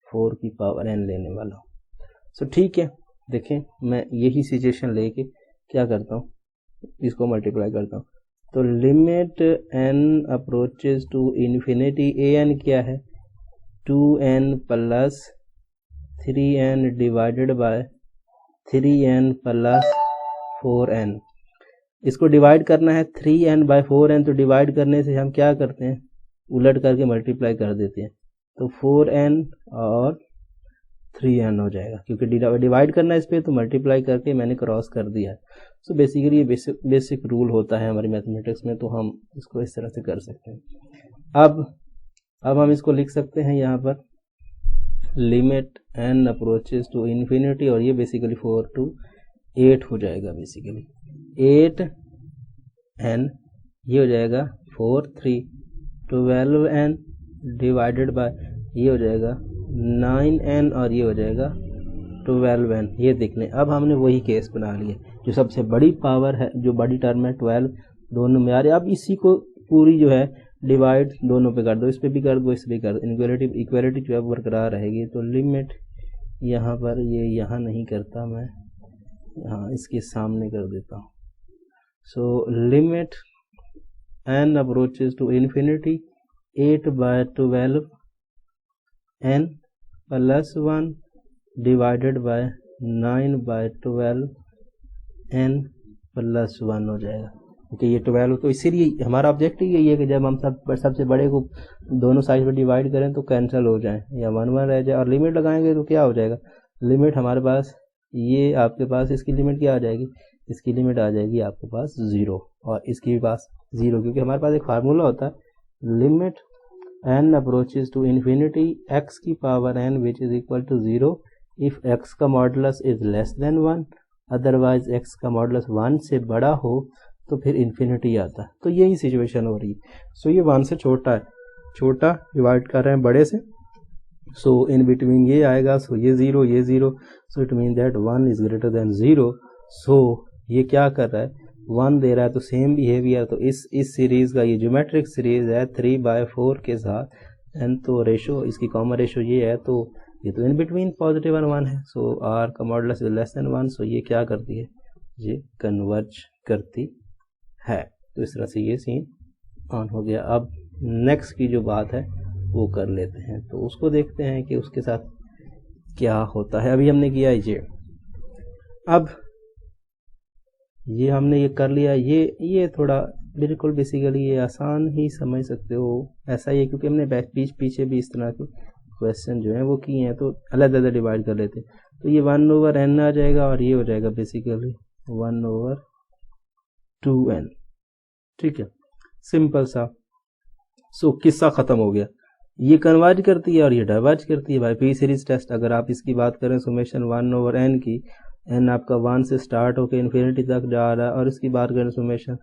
4 की पावर n लेने वाला हूँ। सो ठीक है, देखें मैं यही सिचुएशन लेके क्या करता हूँ, इसको मल्टीप्लाई करता हूँ। तो limit n approaches to infinity, an क्या है 2n plus 3n divided by 3n plus 4n। इसको डिवाइड करना है 3n बाय 4n, तो डिवाइड करने से हम क्या करते हैं, उलट करके मल्टीप्लाई कर देते हैं। तो 4n और 3n हो जाएगा, क्योंकि डिवाइड करना है इस पर, तो मल्टीप्लाई करके मैंने क्रॉस कर दिया है। सो बेसिकली ये बेसिक रूल होता है हमारी मैथमेटिक्स में, तो हम इसको इस तरह से कर सकते हैं। अब हम इसको लिख सकते हैं यहाँ पर limit n approaches to infinity, और ये बेसिकली 4 to 8 हो जाएगा। बेसिकली 8n ये हो जाएगा 4 3 12n डिवाइडेड बाय ये हो जाएगा 9n और ये हो जाएगा 12n। ये देख लें, अब हमने वही केस बना लिया, जो सबसे बड़ी पावर है, जो बड़ी टर्म है 12 दोनों में आ रही है। अब इसी को पूरी जो है डिवाइड दोनों पे कर दो, इस पे भी कर दो, इस पे कर दो, इक्वालिटी जो है बरकरार रहेगी। तो लिमिट यहाँ पर ये यहाँ नहीं करता मैं, यहाँ इसके सामने कर देता हूँ। So limit n approaches to infinity 8/12 n plus 1 divided by 9/12 n plus 1 हो जाएगा, क्योंकि ये 12। तो इसीलिए हमारा ऑब्जेक्टिव यही है कि जब हम सबसे बड़े को दोनों साइड में डिवाइड करें तो कैंसिल हो जाए या 1 रह जाए, और लिमिट लगाएंगे तो क्या हो जाएगा, लिमिट हमारे पास ये आपके पास इसकी लिमिट क्या आ जाएगी, इसकी लिमिट आ जाएगी आपके पास 0 और इसकी भी पास 0, क्योंकि हमारे पास एक फार्मूला होता है limit n approaches to infinity x की power n which is equal to 0 if x का modulus is less than 1, otherwise x का मॉडुलस 1 से बड़ा हो तो फिर इन्फिनिटी आता है। तो यही सिचुएशन हो रही है। सो ये 1 से छोटा है, छोटा डिवाइड कर रहे हैं बड़े से, सो इन बिटवीन ये आएगा, सो ये 0 ये 0, so it mean that 1 is greater than 0। So ये क्या कर रहा है, 1 दे रहा है, तो सेम बिहेवियर। तो इस सीरीज का ये ज्योमेट्रिक सीरीज है 3/4 के साथ n, तो रेशो इसकी कॉमन रेशो ये है, तो ये तो इन बिटवीन पॉजिटिव 1 है। सो r का modulus is less than 1, so ये क्या करती है, ये कन्वर्ज करती है। तो इस तरह से ये सीन ऑन हो गया। अब नेक्स्ट की जो बात है वो कर लेते हैं, तो उसको देखते हैं कि उसके साथ क्या होता है। अभी हमने किया ये, अब ये हमने ये कर लिया, ये थोड़ा बिल्कुल बेसिकली ये आसान ही समझ सकते हो, ऐसा ही है, क्योंकि हमने पीछे भी इस तरह के क्वेश्चन जो है वो किए हैं, तो अलग अलग डिवाइड कर लेते हैं। तो ये 1/n आ जाएगा और ये हो जाएगा बेसिकली 1/2n। ठीक है, सिंपल सा। सो किस्सा खत्म हो गया। ये कन्वर्ज करती है और ये डाइवर्ज करती है भाई। पी सीरीज टेस्ट अगर आप इसकी बात करें सुमेशन 1/n की, n आपका 1 से स्टार्ट होकर इन्फिनिटी तक जा रहा है, और इसकी बात करें summation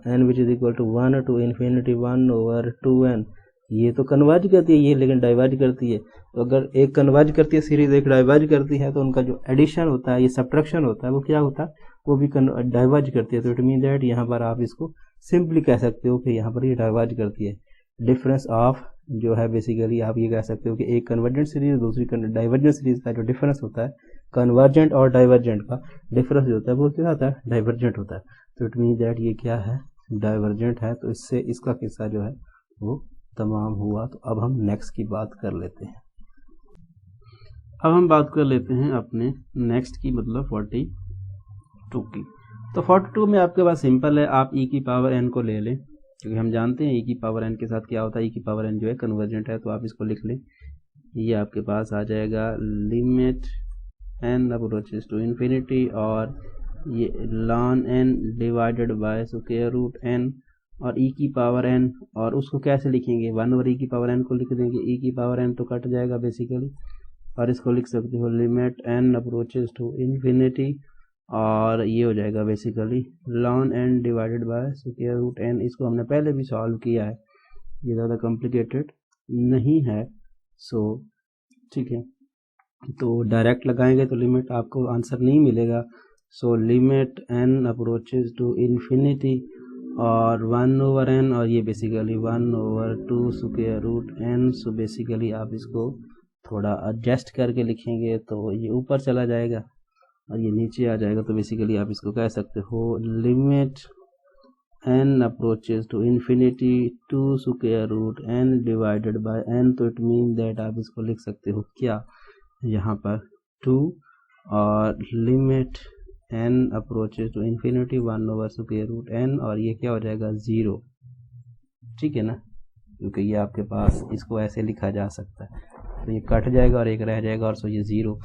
n which is equal to 1 to infinity 1/2n, ये तो कन्वर्ज करती है, ये लेकिन डाइवर्ज करती है। तो अगर एक कन्वर्ज करती है सीरीज, एक डाइवर्ज करती है, तो उनका जो एडिशन होता है, ये सब्ट्रैक्शन होता है, वो क्या होता है, वो भी डाइवर्ज करती है। तो इट मीन दैट यहाँ पर आप इसको सिंपली कह सकते हो कि यहाँ पर ये डाइवर्ज करती है। डिफरेंस ऑफ जो है बेसिकली आप ये कह सकते हो कि एक कन्वर्जेंट सीरीज दूसरी डाइवर्जेंट सीरीज का जो डिफरेंस होता है, कन्वर्जेंट और डाइवर्जेंट का डिफरेंस जो होता है वो क्या होता है, डाइवर्जेंट होता है। तो इट मीन दैट ये क्या है, डाइवर्जेंट है। तो इससे इसका किस्सा जो है वो तमाम हुआ। तो अब हम नेक्स्ट की बात कर लेते हैं। अब हम बात कर लेते हैं अपने नेक्स्ट की, मतलब 42 की। तो 42 में आपके पास सिंपल है, आप e की पावर n को ले लें, क्योंकि हम जानते हैं e की पावर n के साथ क्या होता है, e की पावर n जो है कन्वर्जेंट है, तो आप इसको लिख लें। ये आपके पास आ जाएगा limit n approaches to infinity, और ये ln n divided by square root n, और e की पावर n, और उसको कैसे लिखेंगे, 1 ओवर e की पावर n को लिख देंगे। e की पावर n तो कट जाएगा बेसिकली, और इसको लिख सकते हो limit n approaches to infinity, और ये हो जाएगा basically ln n divided by square root n। इसको हमने पहले भी सॉल्व किया है, ये ज़्यादा कॉम्प्लिकेटेड नहीं है। सो ठीक है, तो डायरेक्ट लगाएंगे तो लिमिट आपको आंसर नहीं मिलेगा। So limit n approaches to infinity और 1 ओवर n, और ये basically 1 over 2 square root n। So basically आप इसको थोड़ा एडजस्ट करके लिखेंगे तो ये ऊपर चला जाएगा और ये नीचे आ जाएगा। तो बेसिकली आप इसको कह सकते हो limit n approaches to infinity 2 square root n divided by n। तो इट मीन दैट आप इसको लिख सकते हो क्या, यहाँ पर 2 और limit n approaches to infinity 1 over square root n, और ये क्या हो जाएगा 0। ठीक है ना, क्योंकि ये आपके पास इसको ऐसे लिखा जा सकता है, तो ये कट जाएगा और एक रह जाएगा, और सो ये 0।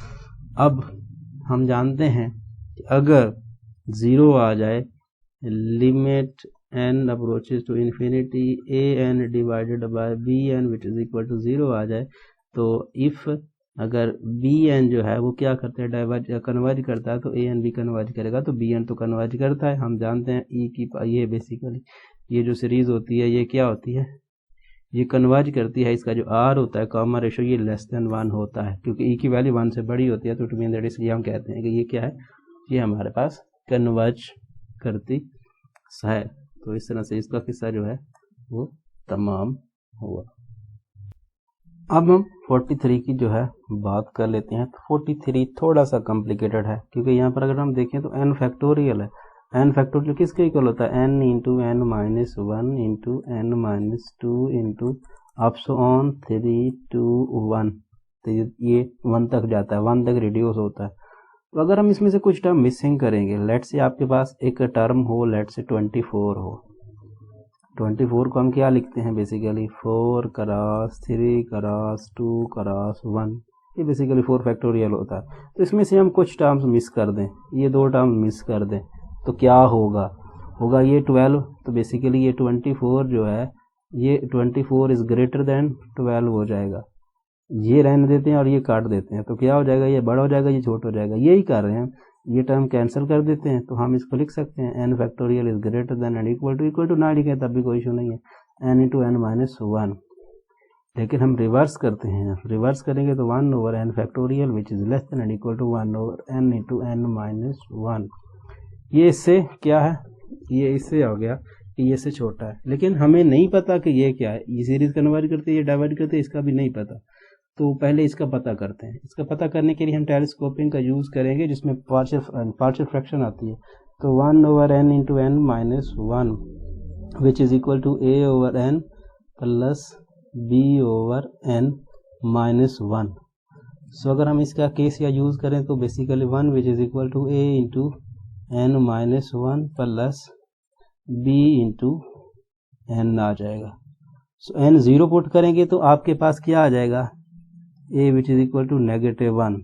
अब हम जानते हैं कि अगर 0 आ जाए, limit n approaches to infinity a n divided by b n which is equal to 0 आ जाए, तो इफ़ अगर b n जो है वो क्या करता है, डाइवर्ज कन्वर्ज करता है, तो a n भी कन्वर्ज करेगा, तो b n तो कन्वर्ज करता है। हम जानते हैं e की ये बेसिकली ये जो सीरीज होती है ये क्या होती है, ये कन्वर्ज करती है। इसका जो r होता है कॉमा रेशो ये लेस देन 1 होता है, क्योंकि e की वैल्यू 1 से बड़ी होती है, तो इट मीन दैट इसलिए हम कहते हैं कि ये क्या है, ये हमारे पास कन्वर्ज करती है। तो इस तरह से इसका किस्सा जो है वो तमाम हुआ। अब हम 43 की जो है बात कर लेते हैं। तो 43 थोड़ा सा कॉम्प्लिकेटेड है, क्योंकि यहाँ पर अगर हम देखें तो n फैक्टोरियल है। n फैक्टोरियल किसके इक्वल होता है, n into n minus 1 into n minus 2 into up so on 3 2 1। तो ये 1 तक जाता है, 1 तक रिड्यूस होता है। तो अगर हम इसमें से कुछ टर्म मिसिंग करेंगे, लेट से आपके पास एक टर्म हो, लेट से 24 हो, 24 को हम क्या लिखते हैं बेसिकली 4 क्रॉस 3 क्रॉस 2 क्रॉस 1, ये बेसिकली 4 फैक्टोरियल होता है। तो इसमें से हम कुछ टर्म्स मिस कर दें, ये 2 टर्म मिस कर दें, तो क्या होगा, होगा ये 12। तो बेसिकली ये 24 जो है, ये 24 इज ग्रेटर देन 12 हो जाएगा। ये रहने देते हैं और ये काट देते हैं, तो क्या हो जाएगा, ये बड़ा हो जाएगा, ये छोटा हो जाएगा। यही कर रहे हैं, ये टर्म कैंसिल कर देते हैं, तो हम इसको लिख सकते हैं n factorial is greater than and equal to ना लिखें तब भी कोई इशू नहीं है, n इंटू n माइनस 1। लेकिन हम रिवर्स करते हैं, रिवर्स करेंगे तो 1 over n factorial which is less than and equal to 1 over n into n minus 1। ये इससे क्या है, ये इससे हो गया कि ये इससे छोटा है, लेकिन हमें नहीं पता कि ये क्या है, ये सीरीज कन्वर्ट करते हैं, ये डिवाइड करते हैं, इसका भी नहीं पता। तो पहले इसका पता करते हैं। इसका पता करने के लिए हम टेलीस्कोपिंग का यूज़ करेंगे, जिसमें पार्शियल फ्रैक्शन आती है। तो 1 over n into n minus 1 which is equal to a over n plus b over n minus 1। So अगर हम इसका केस या यूज़ करें तो basically 1 which is equal to a into n minus 1 plus b into n आ जाएगा। So n 0 put करेंगे तो आपके पास क्या आ जाएगा, a which is equal to -1।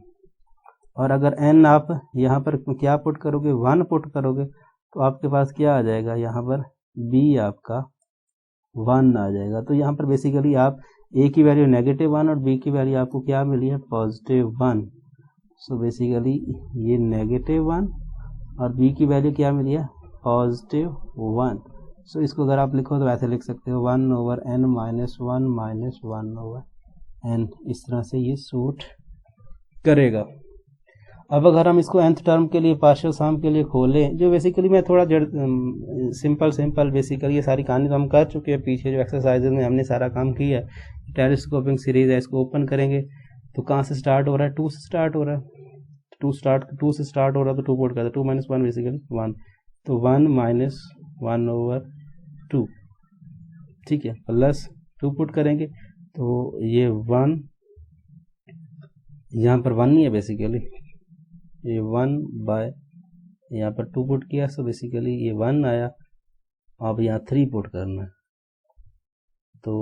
और अगर n आप यहाँ पर क्या पुट करोगे, 1 पुट करोगे, तो आपके पास क्या आ जाएगा, यहाँ पर b आपका 1 आ जाएगा। तो यहाँ पर बेसिकली आप a की वैल्यू -1 और b की वैल्यू आपको क्या मिली है, +1। सो बेसिकली ये -1 और b की वैल्यू क्या मिली है, +1। सो इसको अगर आप लिखो तो ऐसे लिख सकते हो 1 over n minus 1 minus 1 over n। इस तरह से ये सूट करेगा। अब अगर हम इसको nth टर्म के लिए पार्शियल सम के लिए खोलें, जो बेसिकली मैं थोड़ा सिंपल बेसिकली ये सारी कहानी तो हम कर चुके हैं, पीछे जो एक्सरसाइजेज में हमने सारा काम किया है। टेलीस्कोपिंग सीरीज है, इसको ओपन करेंगे तो कहाँ से स्टार्ट हो रहा है, 2 से स्टार्ट हो रहा है, 2 से स्टार्ट हो रहा है, तो 2 पुट करते हैं, 2 माइनस 1 बेसिकली 1, तो 1 माइनस 1 ओवर 2, ठीक है, प्लस 2 पुट करेंगे तो ये 1 यहाँ पर 1 नहीं है बेसिकली, ये 1 बाय यहाँ पर 2 पुट किया, सो बेसिकली ये 1 आया। अब यहाँ 3 पुट करना है, तो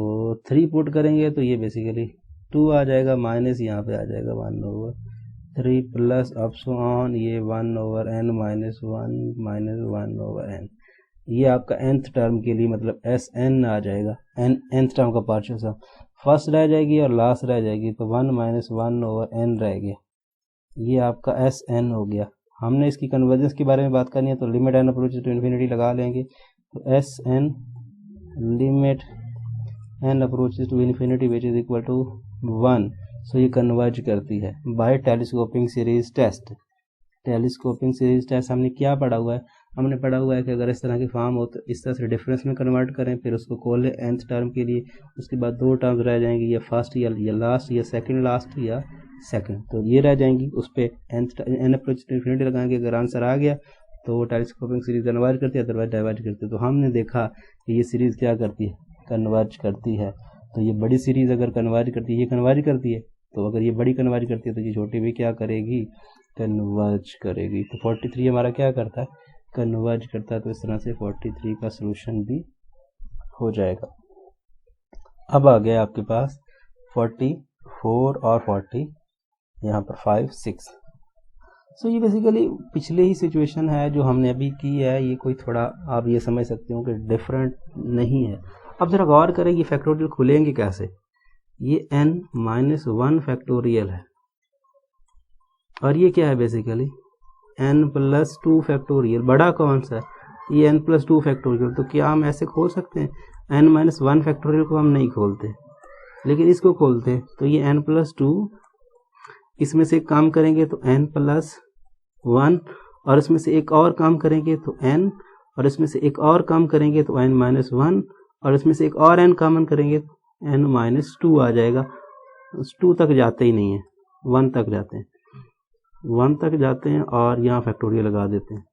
3 पुट करेंगे तो ये बेसिकली 2 आ जाएगा, माइनस यहाँ पे आ जाएगा 1/3 प्लस ऑन ये 1/n माइनस 1/n। ये आपका nth टर्म के लिए मतलब Sn आ जाएगा, nth टर्म का पार्शियल सम फर्स्ट रह जाएगी और लास्ट रह जाएगी, तो 1 - 1/n रह गया। ये आपका Sn हो गया। हमने इसकी कन्वर्जेंस के बारे में बात करनी है, तो limit n approaches to infinity लगा लेंगे, तो Sn limit n approaches to infinity which is equal to 1। So ये कन्वर्ज करती है by telescoping series test. Telescoping series test हमने क्या पढ़ा हुआ है? हमने पढ़ा हुआ है कि अगर इस तरह की फॉर्म हो तो इस तरह से डिफरेंस में कन्वर्ट करें, फिर उसको खोलें nth टर्म के लिए, उसके बाद 2 टर्म्स रह जाएंगी, या फर्स्ट या लास्ट या सेकंड लास्ट या सेकंड, तो ये रह जाएंगी। उस पर n अप्रोच टू इन्फिनिटी लगाएंगे, अगर आंसर आ गया तो वो टेलीस्कोपिंग सीरीज कन्वर्ज करती है, अदरवाइज डाइवर्ज करती है। तो हमने देखा कि ये सीरीज क्या करती है, कन्वर्ज करती है। तो ये बड़ी सीरीज अगर कन्वर्ज करती है, ये कन्वर्ज करती है, तो अगर ये बड़ी कन्वर्ज करती है तो ये छोटी भी क्या करेगी, कन्वर्ज करेगी। तो 43 हमारा क्या करता है, कन्वर्ज करता है। तो इस तरह से 43 का सलूशन भी हो जाएगा। अब आ गया आपके पास 44 और 40, यहाँ पर 5 6। सो ये बेसिकली पिछले ही सिचुएशन है जो हमने अभी की है, ये कोई थोड़ा आप ये समझ सकते हो कि डिफरेंट नहीं है। अब जरा गौर करें ये फैक्टोरियल खुलेंगे कैसे। ये n-1 फैक्टोरियल है और ये क्या है बेसिकली n+2 फैक्टोरियल। बड़ा कौन सा है, ये n+2 फैक्टोरियल। तो क्या हम ऐसे खोल सकते हैं? n-1 फैक्टोरियल को हम नहीं खोलते, लेकिन इसको खोलते हैं। तो ये n+2, इसमें से एक काम करेंगे तो n+1, और इसमें से एक और काम करेंगे तो n, और इसमें से एक और काम करेंगे तो n-1, और इसमें से एक और n कॉमन करेंगे तो n-2 आ जाएगा। 2 तक जाते ही नहीं है, 1 तक जाते हैं, 1 तक जाते हैं और यहाँ फैक्टोरियल लगा देते हैं।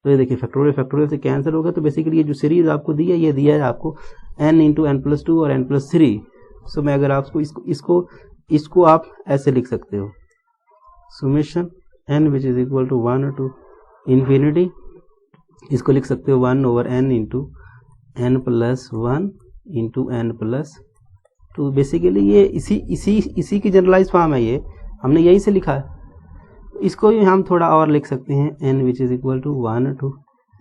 तो ये देखिए फैक्टोरियल से कैंसिल होगा। तो बेसिकली ये जो सीरीज आपको दी है, ये दिया है आपको n × n+2 और n+3। सो मैं अगर आपको इसको आप ऐसे लिख सकते हो, summation n which is equal to 1 to infinity, इसको लिख सकते हो 1/n × n+1 × n+2। बेसिकली ये इसी की जनरलाइज फॉर्म है, ये हमने यहीं से लिखा है। इसको ही हम थोड़ा और लिख सकते हैं, n which is equal to 1 to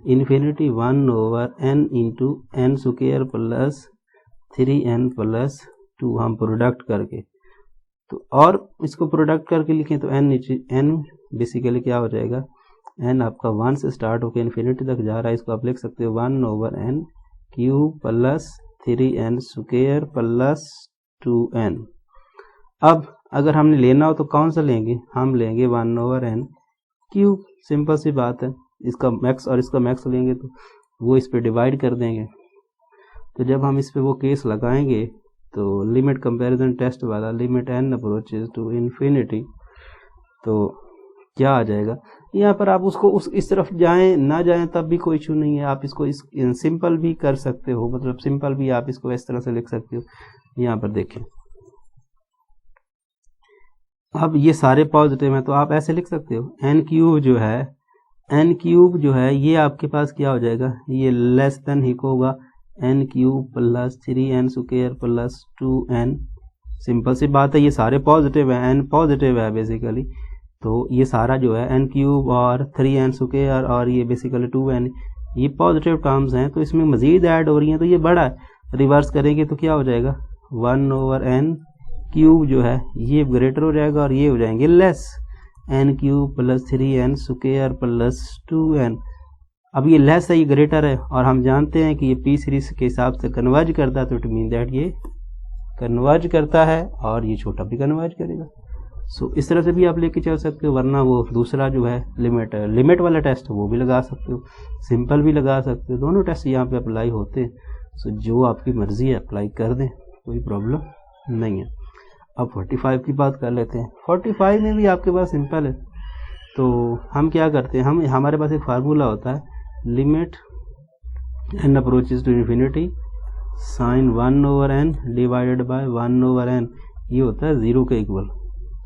infinity 1/n × n² + 3n+2 हम प्रोडक्ट करके, तो और इसको प्रोडक्ट करके लिखें तो n बेसिकली क्या हो जाएगा, n आपका 1 से स्टार्ट होकर इन्फिनिटी तक जा रहा है। इसको आप लिख सकते हो 1/n³ + 3n² + 2n। अब अगर हमने लेना हो तो कौन सा लेंगे, हम लेंगे 1/n³। सिंपल सी बात है, इसका मैक्स और इसका मैक्स लेंगे तो वो इस पे डिवाइड कर देंगे। तो जब हम इस पे वो केस लगाएंगे तो लिमिट कंपैरिजन टेस्ट वाला, limit n approaches to infinity, तो क्या आ जाएगा। यहाँ पर आप उसको इस तरफ जाएं ना जाएं तब भी कोई इशू नहीं है, आप इसको सिंपल भी कर सकते हो, मतलब सिंपल भी आप इसको इस तरह से लिख सकते हो। यहाँ पर देखें, अब ये सारे पॉजिटिव हैं तो आप ऐसे लिख सकते हो n³ जो है ये आपके पास क्या हो जाएगा, ये लेस देन ही होगा n³ + 3n² + 2n। सिंपल सी बात है, ये सारे पॉजिटिव है, n पॉजिटिव है बेसिकली। तो ये सारा जो है n³ और 3n² और ये बेसिकली 2n, ये पॉजिटिव टर्म्स हैं, तो इसमें मजीद ऐड हो रही हैं, तो ये बड़ा है। रिवर्स करेंगे तो क्या हो जाएगा, 1/n³ जो है ये ग्रेटर हो जाएगा और ये हो जाएंगे लेस, n³ + 3n² + 2n। अब ये लेस है, ये ग्रेटर है, और हम जानते हैं कि ये पी सीरीज के हिसाब से कन्वर्ज करता है, तो इट मीन दैट ये कन्वर्ज करता है और ये छोटा भी कन्वर्ज करेगा। सो इस तरह से भी आप लेके चल सकते हो, वरना वो दूसरा जो है लिमिट वाला टेस्ट वो भी लगा सकते हो, सिंपल भी लगा सकते हो, दोनों टेस्ट यहाँ पे अप्लाई होते हैं। सो जो आपकी मर्जी है अप्लाई कर दें, कोई प्रॉब्लम नहीं है। अब 45 की बात कर लेते हैं। 45 में भी आपके पास सिंपल है, तो हम क्या करते हैं, हमारे पास एक फार्मूला होता है, limit n approaches to infinity sin 1/n divided by 1/n, ये होता है 0 के इक्वल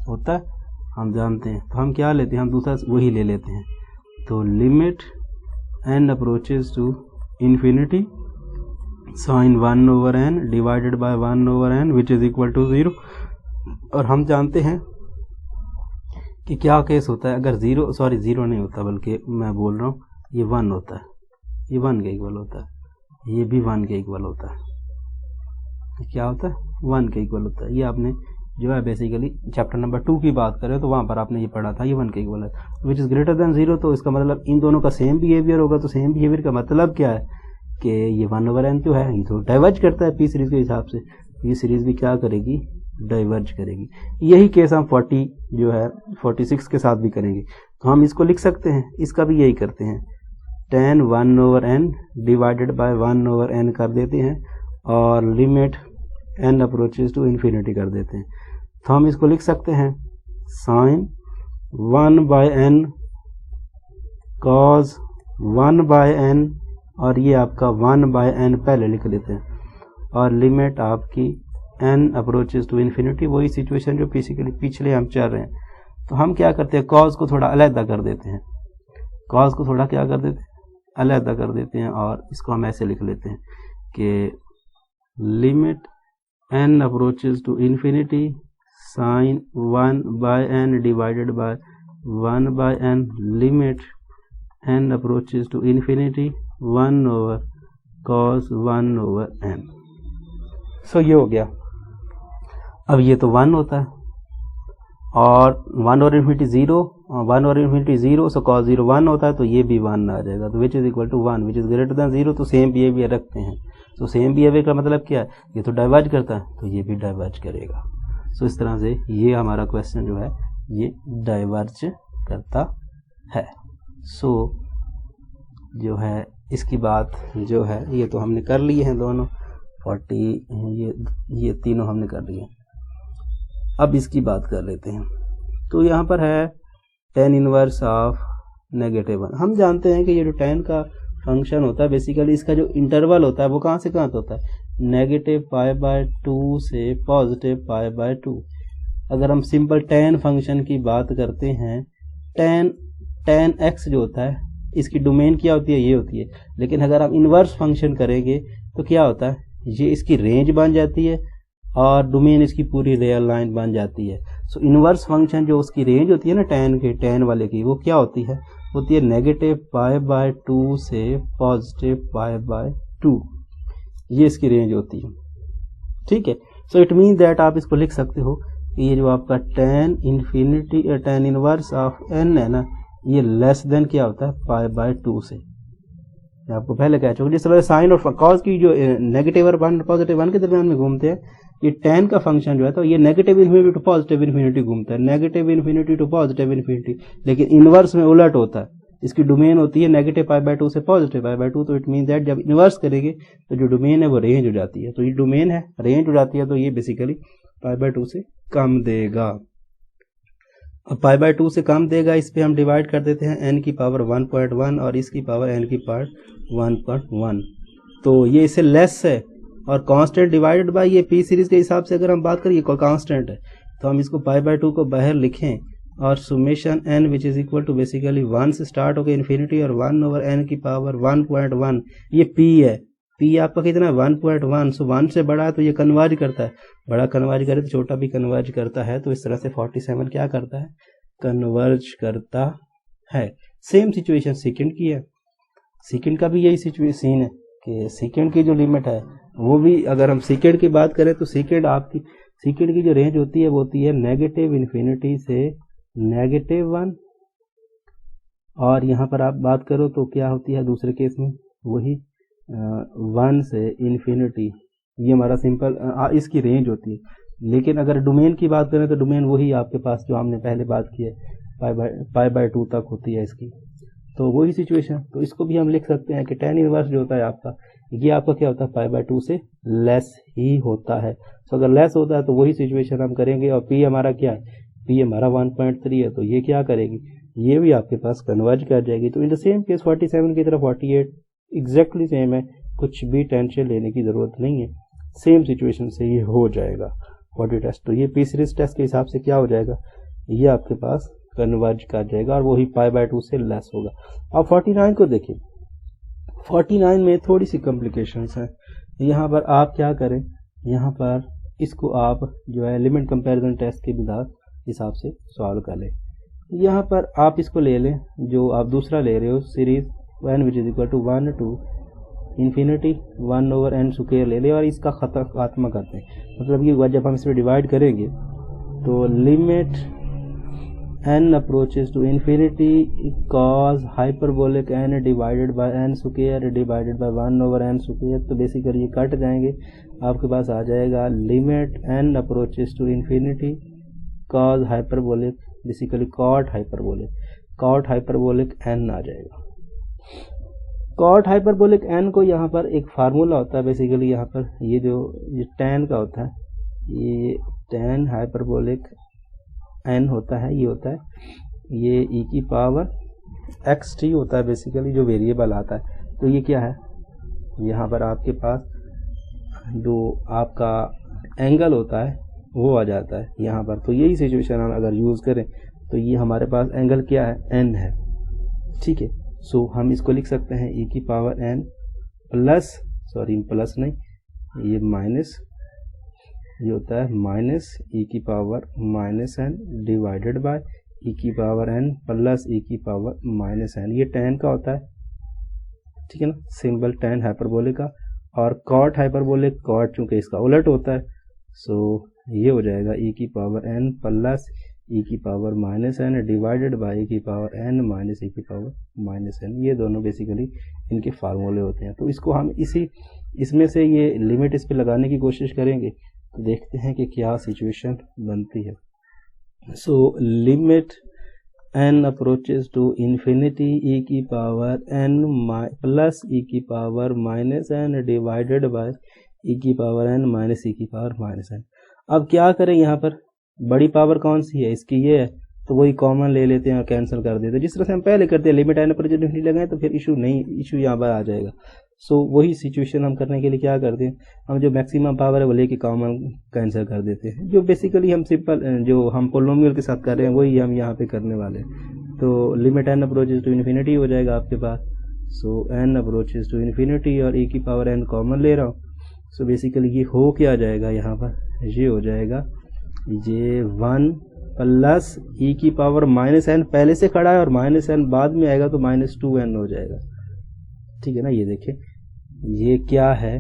होता है। हम जानते हैं, तो हम क्या लेते हैं, हम दूसरा वही ले लेते हैं। तो limit n approaches to infinity sine 1/n divided by 1/n which is equal to 0। और हम जानते हैं कि क्या केस होता है अगर जीरो नहीं होता, बल्कि मैं बोल रहा हूँ ये 1 होता है, ये 1 के इक्वल होता है, ये भी 1 के इक्वल होता है। क्या होता है, 1 के इक्वल होता है। ये आपने जो है बेसिकली चैप्टर नंबर 2 की बात करें तो वहाँ पर आपने ये पढ़ा था, ये 1 के इक्वल है, विच इज़ ग्रेटर देन 0। तो इसका मतलब इन दोनों का सेम बिहेवियर होगा। तो सेम बिहेवियर का मतलब क्या है कि ये 1/n तो है, ये तो डाइवर्ज करता है पी सीरीज के हिसाब से, ये सीरीज भी क्या करेगी, डाइवर्ज करेगी। यही केस हम 46 के साथ भी करेंगे। तो हम इसको लिख सकते हैं, इसका भी यही करते हैं, tan 1/n divided by 1/n कर देते हैं और limit n approaches to infinity कर देते हैं। तो हम इसको लिख सकते हैं साइन 1/n cos 1/n, और ये आपका 1/n पहले लिख लेते हैं, और लिमिट आपकी n अप्रोचेज टू इन्फिनिटी, वही सिचुएशन जो पिछले हम चल रहे हैं। तो हम क्या करते हैं, cos को थोड़ा अलहदा कर देते हैं, cos को थोड़ा क्या कर देते हैं, अलहदा कर देते हैं, और इसको हम ऐसे लिख लेते हैं कि limit n approaches to infinity sine 1/n divided by 1/n limit n approaches to infinity 1/cos 1/n। So ये हो गया। अब ये तो 1 होता है और 1 और इन्फिनिटी 0, 1 और इन्फिनिटी 0, सो cos 0 1 होता है, तो ये भी 1 आ जाएगा। तो which is equal to 1 which is greater than 0। तो सेम बिहेवियर रखते हैं। तो सेम बिहेवियर का मतलब क्या है, ये तो डाइवर्ज करता है, तो ये भी डाइवर्ज करेगा। सो इस तरह से ये हमारा क्वेश्चन जो है ये डाइवर्ज करता है। सो जो है इसकी बात जो है ये तो हमने कर लिए हैं दोनों 40 ये तीनों हमने कर लिए। अब इसकी बात कर लेते हैं। तो यहाँ पर है tan इनवर्स ऑफ -1। हम जानते हैं कि ये जो tan का फंक्शन होता है बेसिकली इसका जो इंटरवल होता है वो कहाँ से कहाँ तक होता है, -π/2 से +π/2। अगर हम सिंपल tan फंक्शन की बात करते हैं, tan x जो होता है इसकी डोमेन क्या होती है, ये होती है। लेकिन अगर हम इन्वर्स फंक्शन करेंगे तो क्या होता है, ये इसकी रेंज बन जाती है और डोमेन इसकी पूरी रियल लाइन बन जाती है। सो इन्वर्स फंक्शन जो उसकी रेंज होती है ना tan वाले की, वो क्या होती है -π/2 से +π/2, ये इसकी रेंज होती है। ठीक है। सो इट मीन दैट आप इसको लिख सकते हो कि ये जो आपका tan इनवर्स ऑफ n है ना, ये लेस देन क्या होता है π/2 से। आपको पहले कह चुका, जिस तरह साइन और कॉस की जो नेगेटिव और पॉजिटिव 1 के दरमियान में घूमते हैं, ये tan का फंक्शन जो है तो ये negative infinity to positive infinity घूमता है, negative infinity to positive infinity. लेकिन इनवर्स में उलट होता है, इसकी डोमेन होती है -π/2 से +π/2। तो इट मीन दैट जब इनवर्स करेंगे तो जो डोमेन है वो रेंज हो जाती है। तो ये डोमेन है, रेंज हो जाती है, तो ये बेसिकली π/2 से कम देगा। अब π/2 से कम देगा, इस पे हम डिवाइड कर देते हैं n की पावर 1.1 और इसकी पावर n की पावर 1.1। तो ये इससे लेस है और कांस्टेंट डिवाइडेड बाय ये पी सीरीज के हिसाब से अगर हम बात करें, ये कांस्टेंट है, तो हम इसको π/2 को बाहर लिखें और summation n which is equal to basically 1 से स्टार्ट होकर इन्फिनिटी और 1/n की पावर 1.1। ये p है, p आपका कितना है 1.1। सो 1 से बड़ा है तो ये कन्वर्ज करता है, बड़ा कन्वर्ज करे तो छोटा भी कन्वर्ज करता है। तो इस तरह से 47 क्या करता है, कन्वर्ज करता है। सेम सिचुएशन सेकंड की है, सेकंड का भी यही सिचुएशन है कि सेकंड की जो लिमिट है वो भी, अगर हम सेकंड की बात करें तो सेकंड की जो रेंज होती है वो होती है -∞ से -1। और यहाँ पर आप बात करो तो क्या होती है दूसरे केस में, वही 1 से इन्फिनिटी, ये हमारा सिंपल इसकी रेंज होती है। लेकिन अगर डोमेन की बात करें तो डोमेन वही आपके पास जो हमने पहले बात की है π/2 तक होती है इसकी। तो वही सिचुएशन, तो इसको भी हम लिख सकते हैं कि tan इनवर्स जो होता है आपका, ये आपका क्या होता है π/2 से लेस ही होता है। तो अगर लेस होता है तो वही सिचुएशन हम करेंगे। और p हमारा क्या है, p हमारा 1.3 है, तो ये क्या करेगी, ये भी आपके पास कन्वर्ज कर जाएगी। तो इन द सेम केस 47 की तरफ 48 एग्जैक्टली सेम है, कुछ भी टेंशन लेने की जरूरत नहीं है, सेम सिचुएशन से ये हो जाएगा 40 टेस्ट। तो ये पी सीरीज टेस्ट के हिसाब से क्या हो जाएगा, ये आपके पास कन्वर्ज कर जाएगा और वही π/2 से लेस होगा। अब 49 को देखिए, 49 में थोड़ी सी कॉम्प्लिकेशंस हैं। यहाँ पर आप क्या करें, यहाँ पर इसको आप जो है लिमिट कंपैरिजन टेस्ट के हिसाब से सॉल्व कर लें। यहाँ पर आप इसको ले लें जो आप दूसरा ले रहे हो, series n which is equal to 1 to infinity 1/n² ले लें और इसका खात्मा करते हैं। मतलब कि जब हम इस पर डिवाइड करेंगे तो limit n approaches to infinity cos hyperbolic n divided by n² divided by 1/n², तो बेसिकली ये कट जाएंगे। आपके पास आ जाएगा limit n approaches to infinity cos hyperbolic, basically cot hyperbolic n आ जाएगा। कॉट हाइपरबोलिक n को यहाँ पर एक फार्मूला होता है, बेसिकली यहाँ पर ये tan का होता है, ये tan हाइपरबोलिक n होता है, ये होता है ये e की पावर xt होता है, बेसिकली जो वेरिएबल आता है। तो ये क्या है, यहाँ पर आपके पास जो आपका एंगल होता है वो आ जाता है यहाँ पर। तो यही सिचुएशन हम अगर यूज़ करें तो ये हमारे पास एंगल क्या है, n है, ठीक है। सो हम इसको लिख सकते हैं e की power n plus, sorry plus नहीं, ये माइनस, ये होता है माइनस e की power minus n divided by e की पावर n प्लस e की पावर माइनस n। ये tan का होता है, ठीक है ना, सिंबल tan हाइपरबोलिक का। और कॉट हाइपरबोलिक, कॉट चूंकि इसका उलट होता है, सो ये हो जाएगा e की पावर n प्लस e की power minus n divided by e की पावर n माइनस e की पावर माइनस n। ये दोनों बेसिकली इनके फार्मूले होते हैं। तो इसको हम इसमें से ये लिमिट इस पे लगाने की कोशिश करेंगे तो देखते हैं कि क्या सिचुएशन बनती है। So limit n approaches to infinity e की पावर n प्लस e की power minus n divided by e की पावर n माइनस e की पावर माइनस n। अब क्या करें, यहाँ पर बड़ी पावर कौन सी है, इसकी ये है, तो वही कॉमन ले लेते हैं और कैंसिल कर देते हैं, जिस तरह से हम पहले करते हैं। Limit n approaches to infinity लगाएं तो फिर इशू यहाँ पर आ जाएगा। सो वही सिचुएशन हम करने के लिए क्या करते हैं, हम जो मैक्सिमम पावर है वो लेके कॉमन कैंसिल कर देते हैं। जो बेसिकली हम सिंपल जो हम पोलिनोमियल के साथ कर रहे हैं वही हम यहाँ पे करने वाले हैं। तो limit n approaches to infinity हो जाएगा आपके पास। So n approaches to infinity और e की पावर n कॉमन ले रहा हूँ। सो बेसिकली ये हो क्या जाएगा, यहाँ पर ये हो जाएगा ये 1 प्लस e की पावर माइनस n पहले से खड़ा है और माइनस n बाद में आएगा तो माइनस 2n हो जाएगा, ठीक है ना। ये देखिए ये क्या है,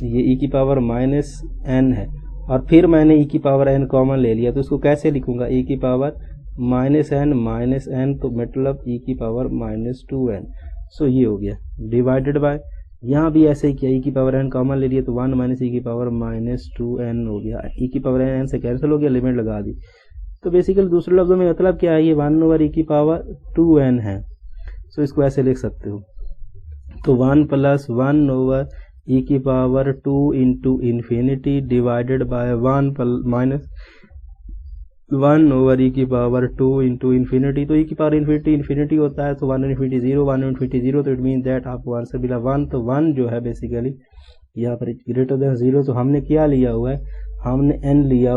ये e की पावर माइनस n है और फिर मैंने e की पावर n कॉमन ले लिया, तो इसको कैसे लिखूंगा, e की पावर माइनस n तो मतलब e की पावर माइनस 2n। सो ये हो गया डिवाइडेड बाय, यहाँ भी ऐसे ही किया, e की पावर n कॉमन ले लिया तो 1 माइनस e की पावर माइनस 2n हो गया। e की पावर n से कैंसिल हो गया, लिमिट लगा दी। तो बेसिकली दूसरे लफ्जों में मतलब क्या है, ये 1/e की पावर 2n है। सो इसको ऐसे लिख सकते हो, तो 1 प्लस 1/e की power 2 into infinity divided by 1 minus 1/e की पावर 2 इंटू इन्फिनिटी। तो e की पावर इन्फिनिटी होता है, तो 1 इन्फिनिटी 0, तो इट मीन दैट आपको आंसर मिला 1। तो 1 जो है बेसिकली यहाँ पर ग्रेटर देन 0, तो हमने क्या लिया हुआ है, हमने n लिया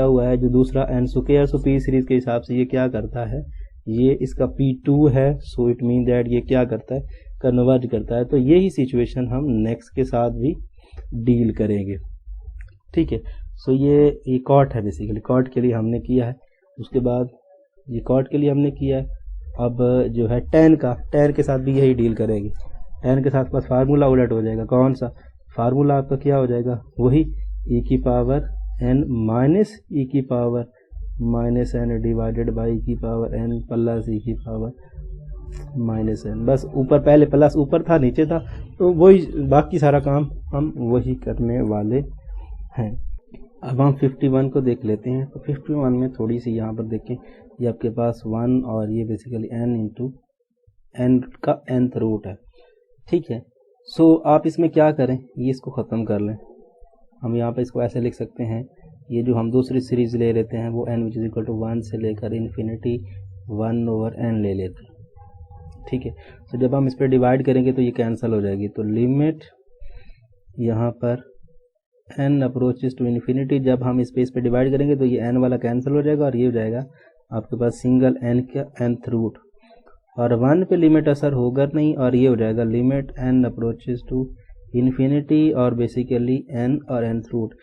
हुआ है जो दूसरा n²। सो p सीरीज के हिसाब से ये क्या करता है, ये इसका p2 है। सो इट मीन दैट ये क्या करता है, कन्वर्ज करता है। तो यही सिचुएशन हम नेक्स्ट के साथ भी डील करेंगे, ठीक है। सो ये कॉट है, बेसिकली कॉट के लिए हमने किया है। उसके बाद ये कॉट के लिए हमने किया है। अब जो है tan के साथ भी यही डील करेंगे। tan के साथ बस फार्मूला उलट हो जाएगा। कौन सा फार्मूला आपका क्या हो जाएगा, वही e की पावर n माइनस e की power minus n divided by e की पावर n प्लस e की पावर माइनस n। बस ऊपर पहले प्लस ऊपर था, नीचे था, तो वही बाकी सारा काम हम वही करने वाले हैं। अब हम 51 को देख लेते हैं। तो 51 में थोड़ी सी यहाँ पर देखें, ये आपके पास 1 और ये बेसिकली n इंटू n का nth रूट है, ठीक है। सो आप इसमें क्या करें, ये इसको ख़त्म कर लें। हम यहाँ पर इसको ऐसे लिख सकते हैं, ये जो हम दूसरी सीरीज ले लेते हैं वो n which is equal to 1 से लेकर इन्फिनिटी 1/n ले लेते हैं, ठीक है। तो जब हम इस पर डिवाइड करेंगे तो ये कैंसिल हो जाएगी। तो लिमिट यहाँ पर n अप्रोचेस टू इन्फिनिटी, जब हम स्पेस पे डिवाइड करेंगे तो ये n वाला कैंसिल हो जाएगा और ये हो जाएगा आपके पास सिंगल n का nth रूट, और 1 पे लिमिट असर होगा नहीं, और ये हो जाएगा limit n approaches to infinity और बेसिकली n और nth रूट।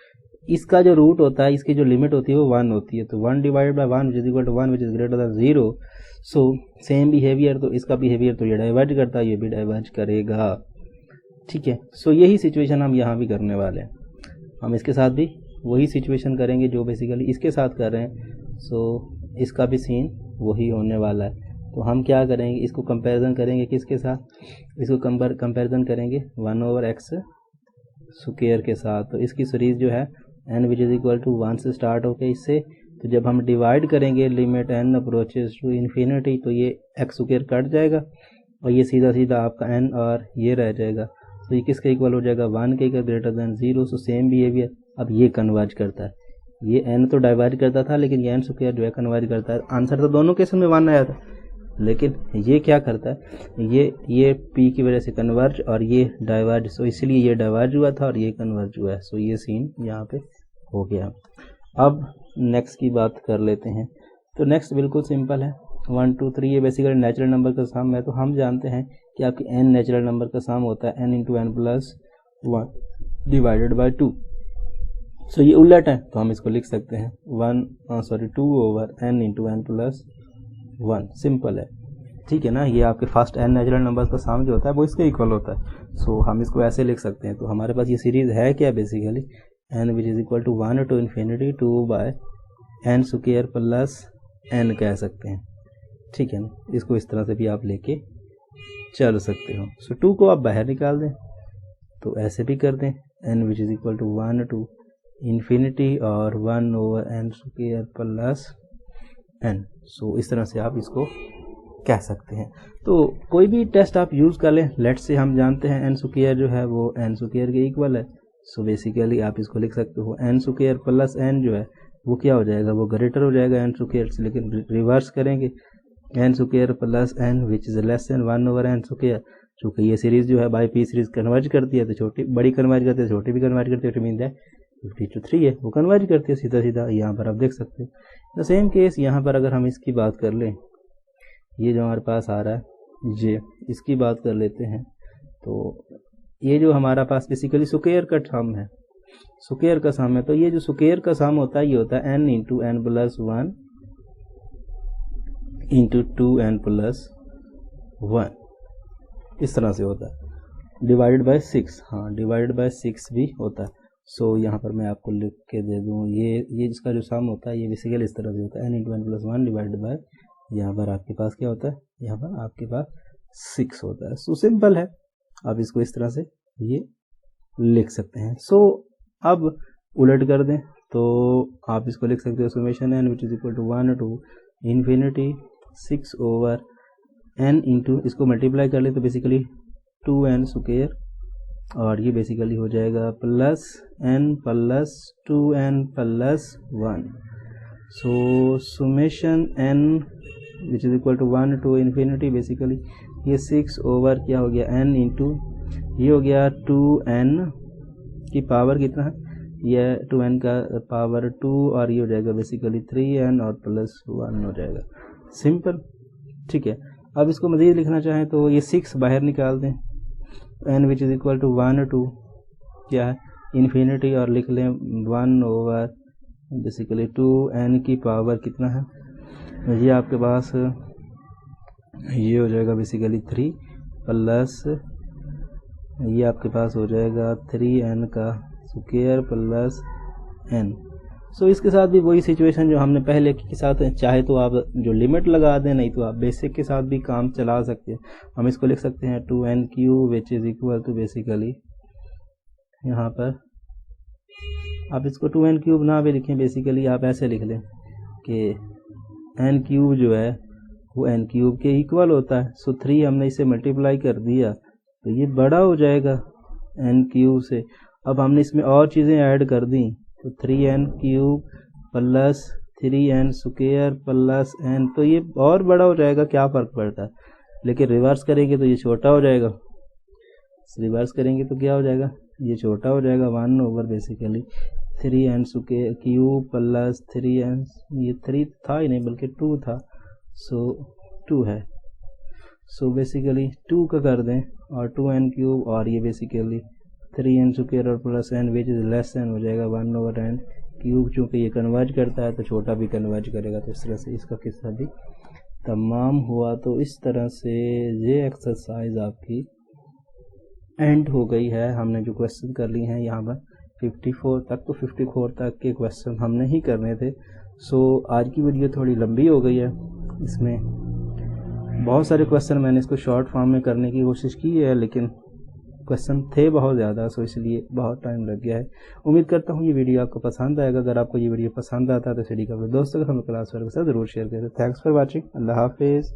इसका जो रूट होता है, इसकी जो लिमिट होती है वो 1 होती है, तो 1 divide by 1 which is equal to 1 which is greater than 0। So same behaviour, तो इसका बिहेवियर तो ये डाइवर्ज करता है, ये भी डाइवर्ज करेगा। ठीक है, सो यही सिचुएशन हम यहाँ भी करने वाले हैं, हम इसके साथ भी वही सिचुएशन करेंगे जो बेसिकली इसके साथ कर रहे हैं। सो इसका भी सीन वही होने वाला है। तो हम क्या करेंगे, इसको कंपैरिजन करेंगे किसके साथ, इसको कंपैरिजन करेंगे 1/x स्क्वायर के साथ। तो इसकी सीरीज जो है n which is equal to 1 से स्टार्ट होके इससे, तो जब हम डिवाइड करेंगे limit n approaches to infinity तो ये x स्क्वायर कट जाएगा और ये सीधा सीधा आपका n और ये रह जाएगा। तो ये किसके इक्वल हो जाएगा, 1 के equal greater than 0। So same behaviour, अब ये कन्वर्ज करता है, ये n तो डाइवर्ज करता था लेकिन ये n स्क्वायर जो है कन्वर्ज करता है। आंसर तो दोनों केस में 1 आया था, लेकिन ये क्या करता है, ये p की वजह से कन्वर्ज और ये डाइवर्ज, सो इसलिए ये डाइवर्ज हुआ था और ये कन्वर्ज हुआ है। सो ये सीन यहाँ पे हो गया। अब नेक्स्ट की बात कर लेते हैं। तो नेक्स्ट बिल्कुल सिंपल है, 1 2 3 ये बेसिकली नेचुरल नंबर का सम है। तो हम जानते हैं कि आपकी n नेचुरल नंबर का सम होता है n into n plus 1 divided by 2। सो ये उलट है, तो हम इसको लिख सकते हैं 2 over n into n plus 1। Simple है, ठीक है ना। ये आपके फर्स्ट n नेचुरल नंबर का सम जो होता है वो इसके इक्वल होता है। सो हम इसको ऐसे लिख सकते हैं। तो हमारे पास ये सीरीज है क्या, basically n which is equal to 1 to infinity 2 by n square plus n कह सकते हैं, ठीक है ना। इसको इस तरह से भी आप लेके चल सकते हो। सो 2 को आप बाहर निकाल दें तो ऐसे भी कर दें, n which is equal to 1 to infinity और 1 over n square plus n। So इस तरह से आप इसको कह सकते हैं। तो कोई भी टेस्ट आप यूज़ कर लें, लेट्स से हम जानते हैं n स्क्वायर जो है वो n स्क्वायर के इक्वल है। सो बेसिकली आप इसको लिख सकते हो n स्क्वायर प्लस n जो है वो क्या हो जाएगा, वो ग्रेटर हो जाएगा n स्क्वायर से, लेकिन रिवर्स करेंगे n square plus n which is less than 1 over n square. चूँकि ये सीरीज जो है बाई पी सीरीज कन्वर्ज करती है, तो छोटी बड़ी कन्वर्ज करती है, छोटी भी कन्वर्ज करती है, तो मीन है 50 है वो कन्वर्ज करती है सीधा सीधा। यहाँ पर आप देख सकते हैं द सेम केस। यहाँ पर अगर हम इसकी बात कर लें, ये जो हमारे पास आ रहा है ये, इसकी बात कर लेते हैं। तो ये जो हमारा पास बेसिकली स्क्वायर का सम है, स्क्वायर का सम है, तो ये जो स्क्वायर का सम होता है ये होता है n into n plus 1 into 2n plus 1, इस तरह से होता है, डिवाइडेड बाय 6। हाँ, डिवाइडेड बाय 6 भी होता है। सो यहाँ पर मैं आपको लिख के दे दूँ, ये जिसका जो सम होता है ये बेसिकली इस तरह से होता है n into n plus 1 divided by, यहाँ पर आपके पास क्या होता है, यहाँ पर आपके पास 6 होता है। सो सिंपल है, आप इसको इस तरह से ये लिख सकते हैं। सो अब उलट कर दें तो आप इसको लिख सकते हो summation n which is equal to 1 to infinity 6 over n into, इसको मल्टीप्लाई कर ले तो बेसिकली 2n स्क्वायर, और ये बेसिकली हो जाएगा plus n plus 2n plus 1। So summation n which is equal to 1 to infinity, basically ये 6 over क्या हो गया n इंटू, ये हो गया 2n की पावर कितना है, ये 2n का पावर 2, और ये हो जाएगा बेसिकली 3n और प्लस 1 हो जाएगा। सिंपल, ठीक है। अब इसको मज़ीद लिखना चाहें तो ये 6 बाहर निकाल दें, n which is equal to 1 to क्या है इन्फिनिटी, और लिख लें 1 ओवर बेसिकली 2n की पावर कितना है, ये आपके पास ये हो जाएगा बेसिकली 3 प्लस ये आपके पास हो जाएगा 3n का स्क्वायर प्लस n। सो इसके साथ भी वही सिचुएशन जो हमने पहले के साथ, चाहे तो आप जो लिमिट लगा दें, नहीं तो आप बेसिक के साथ भी काम चला सकते हैं। हम इसको लिख सकते हैं 2n cube which is equal to basically, यहाँ पर आप इसको 2n क्यूब ना भी लिखें, बेसिकली आप ऐसे लिख लें कि n क्यूब जो है वो n क्यूब के इक्वल होता है। सो 3 हमने इसे मल्टीप्लाई कर दिया तो ये बड़ा हो जाएगा n क्यूब से। अब हमने इसमें और चीज़ें ऐड कर दी तो 3n cube plus 3n square plus n, तो ये और बड़ा हो जाएगा, क्या फ़र्क पड़ता है। लेकिन रिवर्स करेंगे तो ये छोटा हो जाएगा, रिवर्स करेंगे तो क्या हो जाएगा, ये छोटा हो जाएगा 1 over basically 3n cube plus 3n, ये 3 था ही नहीं बल्कि 2 था, सो 2 है। सो बेसिकली 2 का कर दें और 2n क्यूब, और ये बेसिकली 3n स्क्वायर और plus n which is less then हो जाएगा 1 ओवर n क्यूब। चूँकि ये कन्वर्ज करता है तो छोटा भी कन्वर्ज करेगा, तो इस तरह से इसका किस्सा भी तमाम हुआ। तो इस तरह से ये एक्सरसाइज आपकी एंड हो गई है। हमने जो क्वेश्चन कर लिए हैं यहाँ पर 54 तक, तो 54 तक के क्वेश्चन हमने ही करने थे। सो आज की वीडियो थोड़ी लंबी हो गई है, इसमें बहुत सारे क्वेश्चन मैंने इसको शॉर्ट फॉर्म में करने की कोशिश की है, लेकिन क्वेश्चन थे बहुत ज़्यादा, सो इसलिए बहुत टाइम लग गया है। उम्मीद करता हूँ ये वीडियो आपको पसंद आएगा। अगर आपको ये वीडियो पसंद आता है तो स्टडी का दोस्तों के साथ क्लास वर्क के साथ जरूर शेयर करें। Thanks for watching. अल्लाह हाफिज़।